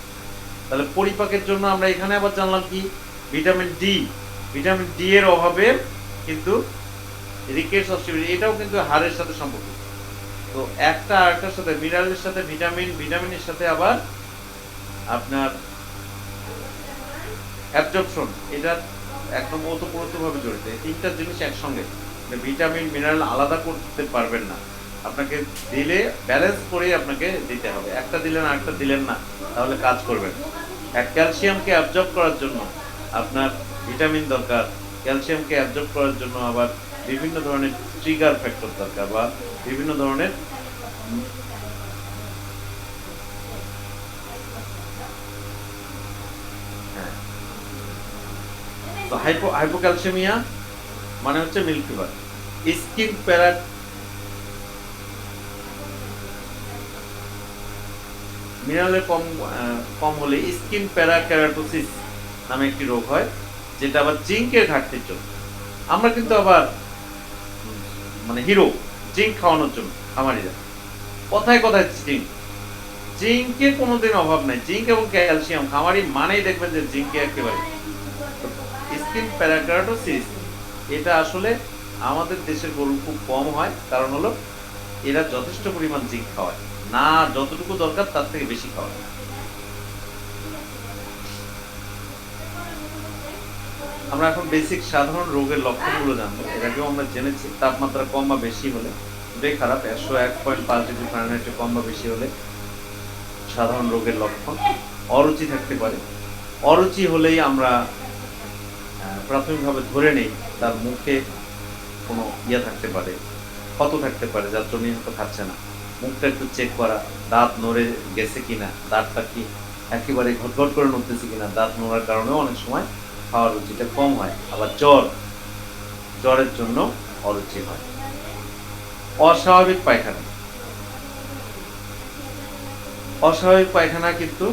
তাহলে পরিপাকের জন্য আমরা এখানে আবার জানলাম কি, ভিটামিন ডি। ভিটামিন ডি এর অভাবে কিন্তু রিকেটস অস্টিওপথি, এটাও কিন্তু হাড়ের সাথে সম্পর্কিত। তো একটা আরেকটার সাথে, মিনারেলের সাথে ভিটামিন, ভিটামিনের সাথে আবার আপনার অ্যাবজর্পশন, এটা একদম ওতপ্রোতভাবে জড়িত। এই তিনটা জিনিস একসঙ্গে, ভিটামিন মিনারেল আলাদা করতে পারবেন না, আপনাকে দিলে ব্যালেন্স করেই আপনাকে দিতে হবে। একটা দিলেন আরেকটা দিলেন না, তাহলে কাজ করবেন। এক ক্যালসিয়ামকে অ্যাবজর্ব করার জন্য আপনার ভিটামিন দরকার, ক্যালসিয়ামকে অ্যাবজর্ব করার জন্য আবার বিভিন্ন ধরনের ট্রিগার ফ্যাক্টর দরকার, বা বিভিন্ন ধরনের তো হাইপোক্যালসিয়ামিয়া মানে হচ্ছে মিল্ক ফিভার। স্কিন প্যারা, মিনারেলের কম হলে স্কিন প্যারাকেরাটোসিস নামে একটি রোগ হয়, যেটা আবার জিঙ্কের ঘাটতির জন্য। আমরা কিন্তু আবার মানে হিরো জিঙ্ক খাওয়ানোর জন্য খামারিরা, কথায় কথায় জিঙ্কের কোনোদিন অভাব নাই। জিঙ্ক এবং ক্যালসিয়াম খামারি মানেই দেখবেন যে জিঙ্কে একেবারে। স্কিন প্যারাকেরাটোসিস এটা আসলে আমাদের দেশের গরু খুব কম হয়, কারণ হলো এরা যথেষ্ট পরিমাণ জিঙ্ক খাওয়ায় না, যতটুকু দরকার তার থেকে বেশি খাওয়ায়। আমরা এখন বেসিক সাধারণ রোগের লক্ষণগুলো জানবো। এর আগেও আমরা জেনেছি, তাপমাত্রা কম বা বেশি হলে, এটাই খারাপ, 101.5 ডিগ্রি ফারেনহাইটের কম বা বেশি হলে সাধারণ রোগের লক্ষণ। অরুচি থাকতে পারে, অরুচি হলেই আমরা প্রাথমিকভাবে ধরে নেই তার মুখে কোনো থাকতে পারে, ক্ষত থাকতে পারে, যার জন্য হয়তো খাচ্ছে না। মুখটা একটু চেক করা, দাঁত নড়ে গেছে কিনা, দাঁতটা কি একেবারে ঘটঘট করে নড়তেছে কিনা, দাঁত নড়ার কারণেও অনেক সময় খাওয়ার রুচিটা কম হয়। আবার জ্বরের জন্য অরুচি হয়। অস্বাভাবিক পায়খানা, অস্বাভাবিক পায়খানা কিন্তু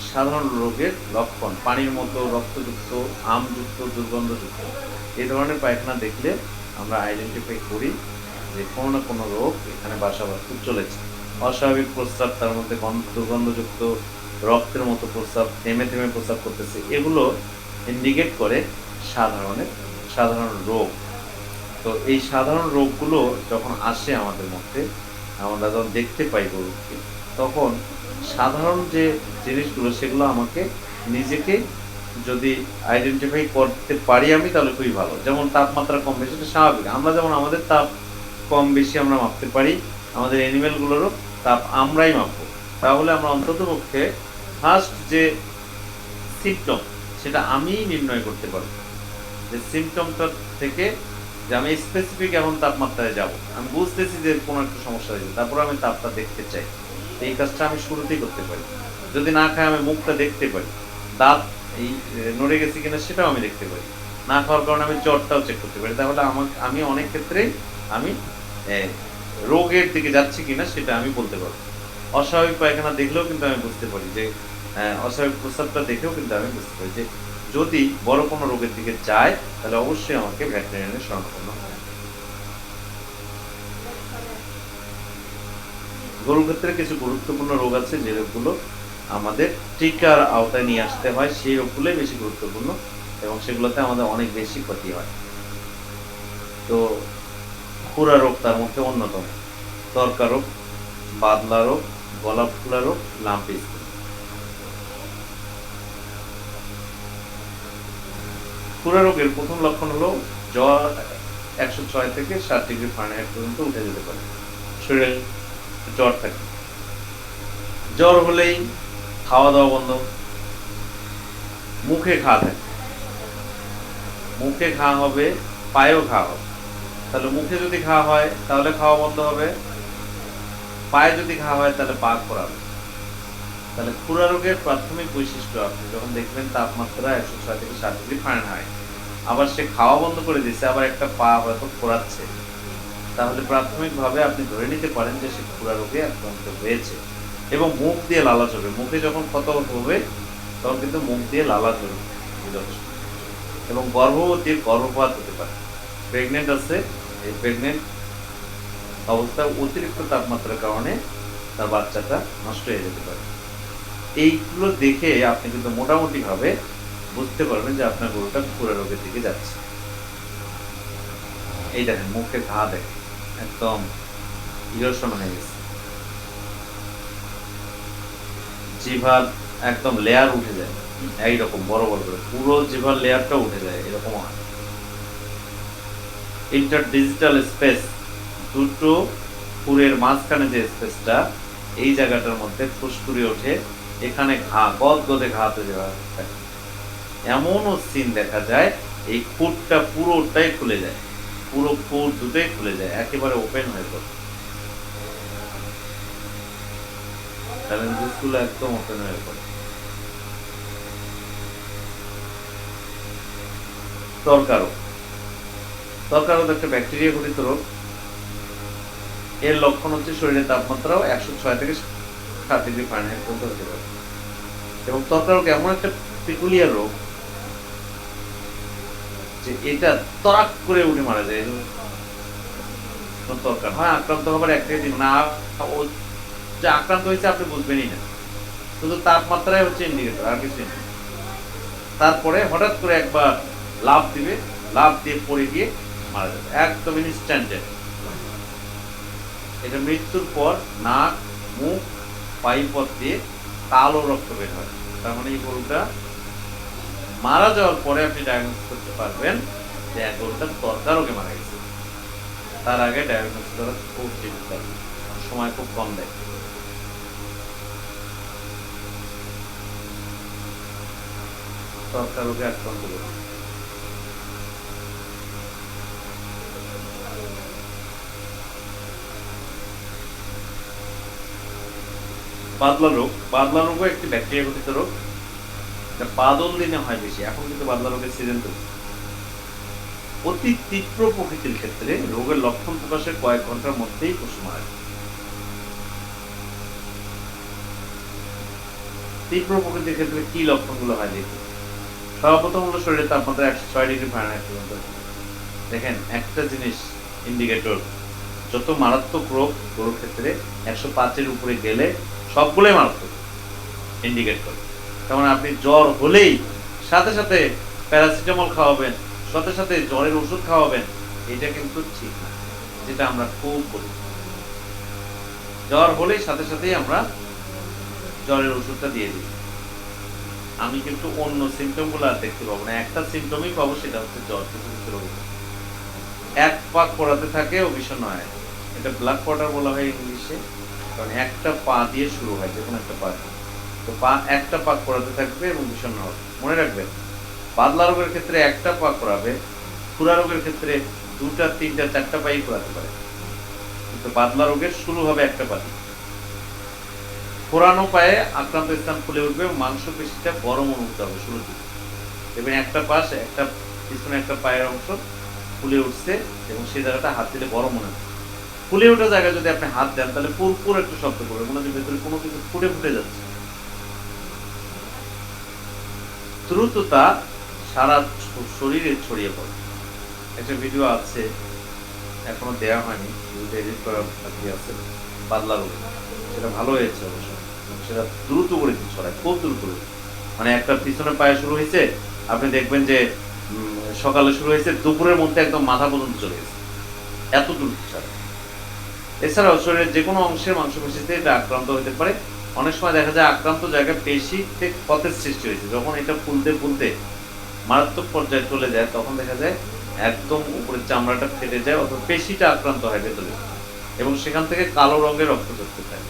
সাধারণ রোগের লক্ষণ। পানির মতো রক্তযুক্ত, আমযুক্ত, দুর্গন্ধযুক্ত এই ধরনের পায়খানা দেখলে আমরা আইডেন্টিফাই করি যে কোনো না কোনো রোগ এখানে বাসা বাঁধতে চলেছে। অস্বাভাবিক প্রস্রাব, তার মধ্যে দুর্গন্ধযুক্ত রক্তের মতো প্রস্রাব, থেমে থেমে প্রস্রাব করতেছে, এগুলো ইন্ডিকেট করে সাধারণ রোগ। তো এই সাধারণ রোগগুলো যখন আসে আমাদের মধ্যে, আমরা যখন দেখতে পাই গরুকে, তখন সাধারণ যে জিনিসগুলো সেগুলো আমাকে নিজেকে যদি আইডেন্টিফাই করতে পারি আমি, তাহলে খুবই ভালো। যেমন তাপমাত্রা কম বেশি, এটা স্বাভাবিক। আমরা যেমন আমাদের তাপ কম বেশি আমরা মাপতে পারি, আমাদের অ্যানিমেলগুলোরও তাপ আমরাই মাপবো। তাহলে আমরা অন্তত পক্ষে ফার্স্ট যে সিমটম, সেটা আমিই নির্ণয় করতে পারবো যে সিমটমটা থেকে যে আমি স্পেসিফিক এমন তাপমাত্রায় যাব, আমি বুঝতেছি যে কোনো একটা সমস্যা হয়েছে, তারপর আমি তাপটা দেখতে চাই। এই কাজটা আমি শুরুতেই করতে পারি। যদি না খাই আমি মুখটা দেখতে পারি, দাঁত এই নড়ে গেছে কিনা সেটাও আমি দেখতে পারি, না খাওয়ার কারণে আমি জ্বরটাও চেক করতে পারি। তাহলে আমি অনেক ক্ষেত্রেই আমি রোগের দিকে যাচ্ছি কিনা সেটা আমি বলতে পারবো। অস্বাভাবিক পায়খানা দেখলেও কিন্তু আমি বুঝতে পারি যে অস্বাভাবিক প্রস্রাবটা দেখেও কিন্তু আমি বুঝতে পারি যে যদি বড় কোনো রোগের দিকে যায় তাহলে অবশ্যই আমাকে ভেটেরিনারির শরণাপন্ন হতে হবে। গরুর ক্ষেত্রে কিছু গুরুত্বপূর্ণ রোগ আছে যে রোগগুলো আমাদের টিকার আওতায় নিয়ে আসতে হয়, সেই রোগগুলোই বেশি গুরুত্বপূর্ণ এবং সেগুলোতে আমাদের অনেক বেশি ক্ষতি হয়। তো খুরা রোগ তার মধ্যে অন্যতম, তরকা রোগ, বাদলা রোগ, গলা ফুলা রোগ, লাম্পি স্কিন। খুরা রোগের প্রথম লক্ষণ হলো জ্বর 106 থেকে 7 ডিগ্রি ফারেনহাইট পর্যন্ত উঠে যেতে পারে, শরীরে জ্বর থাকে। জ্বর হলেই খাওয়া দাওয়া বন্ধ, মুখে ঘা থাকে, মুখে ঘা হবে, পায়েও ঘা হবে। তাহলে মুখে যদি ঘা হয় তাহলে খাওয়া বন্ধ হবে, পায়ে যদি ঘা হয় তাহলে পা খোরা হবে। তাহলে খুরা রোগের প্রাথমিক বৈশিষ্ট্য আপনি যখন দেখবেন তাপমাত্রা 106 থেকে 7 ডিগ্রি ফারেনহাইট, আবার সে খাওয়া বন্ধ করে দিচ্ছে, আবার একটা পা হয়তো খোরাচ্ছে, তাহলে প্রাথমিকভাবে আপনি ধরে নিতে পারেন যে সে খুরা রোগে আক্রান্ত হয়েছে। এবং মুখ দিয়ে লালা ঝরবে, মুখে যখন ক্ষত হবে তখন কিন্তু মুখ দিয়ে লালা ঝরবে যথেষ্ট। এবং গর্ভবতীর গর্ভপাত হতে পারে, প্রেগনেন্ট আছে, এই প্রেগনেন্ট অবস্থায় অতিরিক্ত তাপমাত্রার কারণে তার বাচ্চাটা নষ্ট হয়ে যেতে পারে। এইগুলো দেখে আপনি কিন্তু মোটামুটি ভাবে বুঝতে পারবেন যে আপনার গরুটা খুরা রোগের দিকে যাচ্ছে। এই দেখেন মুখে ঘা দেখেন, একদম ইরোশন হয়ে গেছে, জিভার একদম লেয়ার উঠে যায়, এইরকম বড় বড় করে পুরো জিভার লেয়ারটা উঠে যায়, এরকম হয়। ইন্টারডিজিটাল স্পেস, দুটো খুরের মাঝখানে যে স্পেসটা, এই জায়গাটার মধ্যে ফুসকুড়ি ওঠে, এখানে ঘা, গদগদে ঘা তৈরি হয়। এমনও সিন দেখা যায় এই খুরটা পুরোটাই খুলে যায়, পুরো খুর দুটোই খুলে যায়, একেবারে ওপেন হয়ে পড়ে, ফ্যালেঞ্জেসগুলো একদম ওপেন হয়ে পড়ে। তরকা রোগ, তরকা রোগ একটা ব্যাকটেরিয়া ঘটিত রোগ। এর লক্ষণ হচ্ছে শরীরের তাপমাত্রাও 106 থেকে 7 ডিগ্রি ফারেনহাইট পর্যন্ত হতে পারে। এবং তরকা রোগ এমন একটা পিকুলিয়ার রোগ যে এটা তরাক করে উঠে মারা যায়। তরকা হয় আক্রান্ত হবার একটাই দিন না, ও যে আক্রান্ত হয়েছে আপনি বুঝবেনই না, শুধু তাপমাত্রায় হচ্ছে ইন্ডিকেটর, আর কিছু নেই। তারপরে হঠাৎ করে একবার লাফ দিবে, লাফ দিয়ে পড়ে গিয়ে মারা যাবে একদম ইনস্ট্যান্টে। এটা মৃত্যুর পর নাক, মুখ, পায়ুপথ দিয়ে কালো রক্ত বের হয়। তার মানে এই গরুটা মারা যাওয়ার পরে আপনি ডায়াগনোস করতে পারবেন যে এক গরুটা তরকা রোগে মারা গেছে। তার আগে ডায়াগনোস করা খুব ডিফিকাল্ট, সময় খুব কম দেয়। তরকা রোগে আক্রান্ত গরু। বাদলা রোগ, বাদলা রোগও একটি ব্যাকটেরিয়া ঘটিত রোগ, এটা বাদল দিনে হয় বেশি, এখন কিন্তু বাদলা রোগের সিজন তো। অতি তীব্র প্রকৃতির ক্ষেত্রে রোগের লক্ষণ প্রকাশের কয়েক ঘন্টার মধ্যেই পশু মারা যায়। তীব্র প্রকৃতির ক্ষেত্রে কি লক্ষণগুলো হয় দেখি। সর্বপ্রথম হলো শরীরের তাপমাত্রা 106 ডিগ্রি ফারেনহাইট পর্যন্ত। দেখেন একটা জিনিস ইন্ডিকেটর, যত মারাত্মক রোগ গরুর ক্ষেত্রে 105-এর উপরে গেলে সবগুলোই মারাত্মক ইন্ডিকেট করে। যেমন আপনি জ্বর হলেই সাথে সাথে প্যারাসিটামল খাওয়াবেন, সাথে সাথে জ্বরের ওষুধ খাওয়াবেন, এটা কিন্তু ঠিক না, যেটা আমরা খুব করি। জ্বর হলেই সাথে সাথেই আমরা জ্বরের ওষুধটা দিয়ে দিই। আমি কিন্তু অন্য সিমটম গুলো আর দেখতে পাবো না, একটা সিমটমই পাবো, সেটা হচ্ছে জ্বর। কিছু কিছু রোগ এক পাক পড়াতে থাকে ও ভীষণ হয়, এটা ব্লাড ওয়াটার বলা হয় ইংলিশে, কারণ একটা পা দিয়ে শুরু হয়, যে কোনো একটা পা দিয়ে। তো পা একটা পাক পড়াতে থাকবে এবং ভীষণ হবে। মনে রাখবেন পাতলা রোগের ক্ষেত্রে একটা পা করাবে, খুরা রোগের ক্ষেত্রে 2টা 3টা 4টা পাই করাতে পারে, কিন্তু পাতলা রোগের শুরু হবে একটা পা দিয়ে। খোরানো পায়ে আক্রান্ত স্থান ফুলে উঠবে এবং মাংসপেশিটা গরম অনুভূত হবে শুরুর দিকে। এবং একটা পাশ একটা পিছনে একটা পায়ের অংশ ফুলে উঠছে এবং সেই জায়গাটা হাত দিলে গরম মনে হচ্ছে। ফুলে ওঠা জায়গায় যদি আপনি হাত দেন তাহলে পুরপুর একটা শব্দ করবে, মনে হচ্ছে ভেতরে কোনো কিছু ফুটে ফুটে যাচ্ছে। দ্রুততা সারা শরীরে ছড়িয়ে পড়ে। একটা ভিডিও আছে, এখনো দেওয়া হয়নি, ভিডিওটা এডিট করা বাকি আছে, পাতলা রোগ, সেটা ভালো হয়েছে অবশ্য। সেটা দ্রুত করে ছড়ায়, খুব দ্রুত করে। মানে একটা পিছনে পায়ে শুরু হয়েছে, আপনি দেখবেন যে সকালে শুরু হয়েছে, দুপুরের মধ্যে একদম মাথা পর্যন্ত চলে গেছে, এত দ্রুত ছড়ায়। এছাড়াও শরীরের যে কোনো অংশের মাংসপেশিতে এটা আক্রান্ত হতে পারে। অনেক সময় দেখা যায় আক্রান্ত জায়গায় পেশিতে ক্ষতের সৃষ্টি হয়েছে, যখন এটা ফুলতে ফুলতে মারাত্মক পর্যায়ে চলে যায় তখন দেখা যায় একদম উপরের চামড়াটা ফেটে যায় অথবা পেশিটা আক্রান্ত হয় ভেতরে, এবং সেখান থেকে কালো রঙের রক্ত ঝরতে থাকে।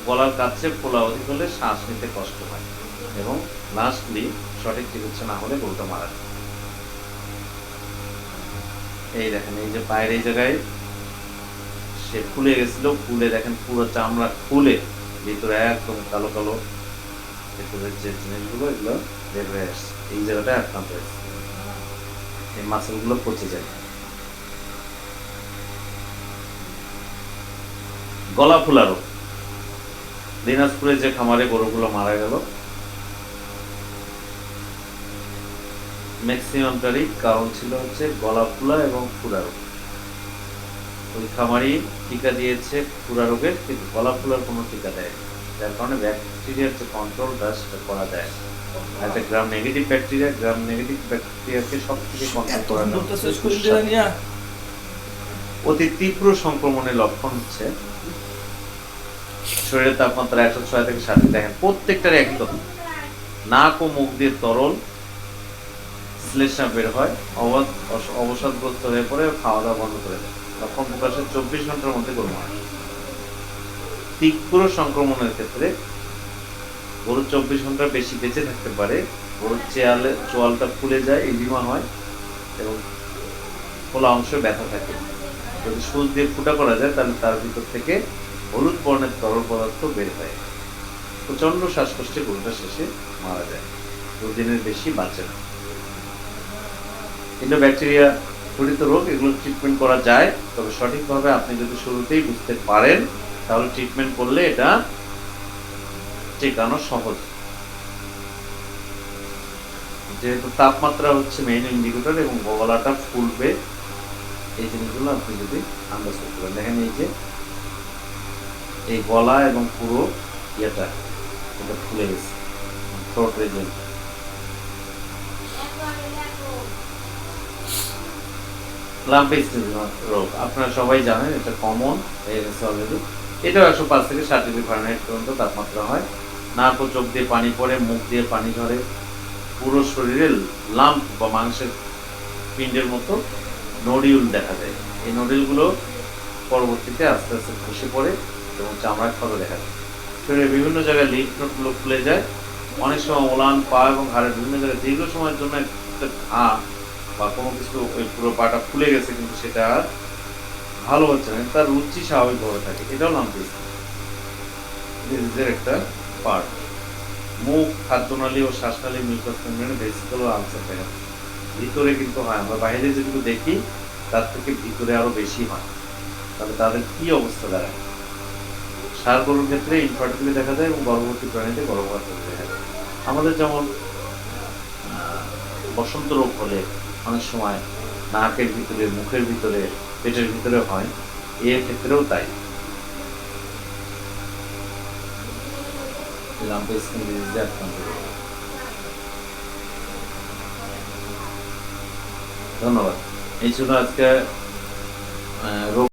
গলার কাছে ফোলা অধিক হলে শ্বাস নিতে কষ্ট হয় এবং লাস্টলি সঠিক চিকিৎসা না হলে গরুটা মারা যায়। এই দেখেন, এই যে পায়ের এই জায়গায় সে ফুলে গেছিল, ফুলে দেখেন পুরো চামড়া খুলে ভিতরে একদম কালো কালো ভেতরের যে জিনিসগুলো এগুলো বের হয়ে আসছে, এই জায়গাটায় আক্রান্ত হয়েছে, এই মাসেলগুলো পচে যায়। গলা ফোলা রোগ, দিনাজপুরে যে খামারে গরুগুলো মারা গেল ম্যাক্সিমামটারই কারণ ছিল হচ্ছে গলা ফোলা এবং খুরা রোগ। ওই খামারি টিকা দিয়েছে খুরা রোগের, কিন্তু গলা ফোলার কোনো টিকা দেয়, যার কারণে ব্যাকটেরিয়ার যে কন্ট্রোলটা সেটা করা যায়। একটা গ্রাম নেগেটিভ ব্যাকটেরিয়াকে সব থেকে কন্ট্রোল করানো অতি তীব্র সংক্রমণের লক্ষণ হচ্ছে শরীরের তাপমাত্রা 106 থেকে 60। দেখেন প্রত্যেকটার একই কথা, নাক ও মুখ দিয়ে তরল শ্লেষ্মা বের হয়, অবসাদগ্রস্ত হয়ে পড়ে, খাওয়া দাওয়া বন্ধ করে দেয়। লক্ষণ প্রকাশের 24 ঘন্টার মধ্যে গরু মারা। তীব্র সংক্রমণের ক্ষেত্রে গরু 24 ঘন্টার বেশি বেঁচে থাকতে পারে, গরুর চোয়ালটা ফুলে যায়, এলিমা হয় এবং খোলা অংশে ব্যথা থাকে। যদি সুচ দিয়ে ফুটা করা যায় তাহলে তার ভিতর থেকে হলুদ বর্ণের তরল পদার্থ বের হয়। প্রচন্ড শ্বাসকষ্টে গরুটা শেষে মারা যায়, 2 দিনের বেশি বাঁচে না। কিন্তু ব্যাকটেরিয়া জড়িত রোগ, এগুলো ট্রিটমেন্ট করা যায়, তবে সঠিকভাবে আপনি যদি শুরুতেই বুঝতে পারেন তাহলে ট্রিটমেন্ট করলে এটা টেকানো সহজ। যেহেতু তাপমাত্রা হচ্ছে মেইন ইন্ডিকেটর এবং গলাটা ফুলবে, এই জিনিসগুলো আপনি যদি আন্দাজ করতে পারেন। দেখেন এই যে এই গলা এবং পুরো এটা ফুলে গেছে, থ্রোট রিজন। লাম্পি স্কিন রোগ আপনারা সবাই জানেন, এটা কমন হয়ে গেছে অলরেডি। এটাও 105 থেকে 60 ডিগ্রি ফারেনহাইট পর্যন্ত তাপমাত্রা হয়। নাক ও চোখ দিয়ে পানি পড়ে, মুখ দিয়ে পানি ঝরে, পুরো শরীরে লাম্প বা মাংসের পিণ্ডের মতো নডিউল দেখা যায়। এই নডিউলগুলো পরবর্তীতে আস্তে আস্তে খসে পড়ে এবং চামড়ায় ক্ষত দেখা যায়। শরীরের বিভিন্ন জায়গায় লিম্ফ নোডগুলো খুলে যায়। অনেক সময় ওলান, পা এবং হাড়ের বিভিন্ন জায়গায় দীর্ঘ সময়ের জন্য একটা ঘা বা কোনো কিছু ওই পুরো পাটা ফুলে গেছে, কিন্তু সেটা আর ভালো হচ্ছে না, তার রুচি স্বাভাবিকভাবে থাকে। এটাও লাম্পি ডিজিজের একটা পার্ট। মুখ, খাদ্যনালী ও শ্বাসনালী মিউকাস মেমব্রেনে ভেসিকল ও আলসার দেখা যায়। ভিতরে কিন্তু হয়, আমরা বাইরে যেগুলো দেখি তার থেকে ভিতরে আরো বেশি হয়। তাহলে তাদের কি অবস্থা দাঁড়ায়? ষাঁড় গরুর ক্ষেত্রে ইনফার্টিলিটি দেখা যায় এবং গর্ভবতী প্রাণীতে গর্ভপাত দেখা যায়। আমাদের যেমন বসন্ত রোগ হলে অনেক সময় নাকের ভিতরে, মুখের ভিতরে, পেটের ভিতরে হয়, এর ক্ষেত্রেও তাই। লাম্পি স্কিন ডিজিজে আক্রান্ত। ধন্যবাদ। এই ছিল আজকে রোগ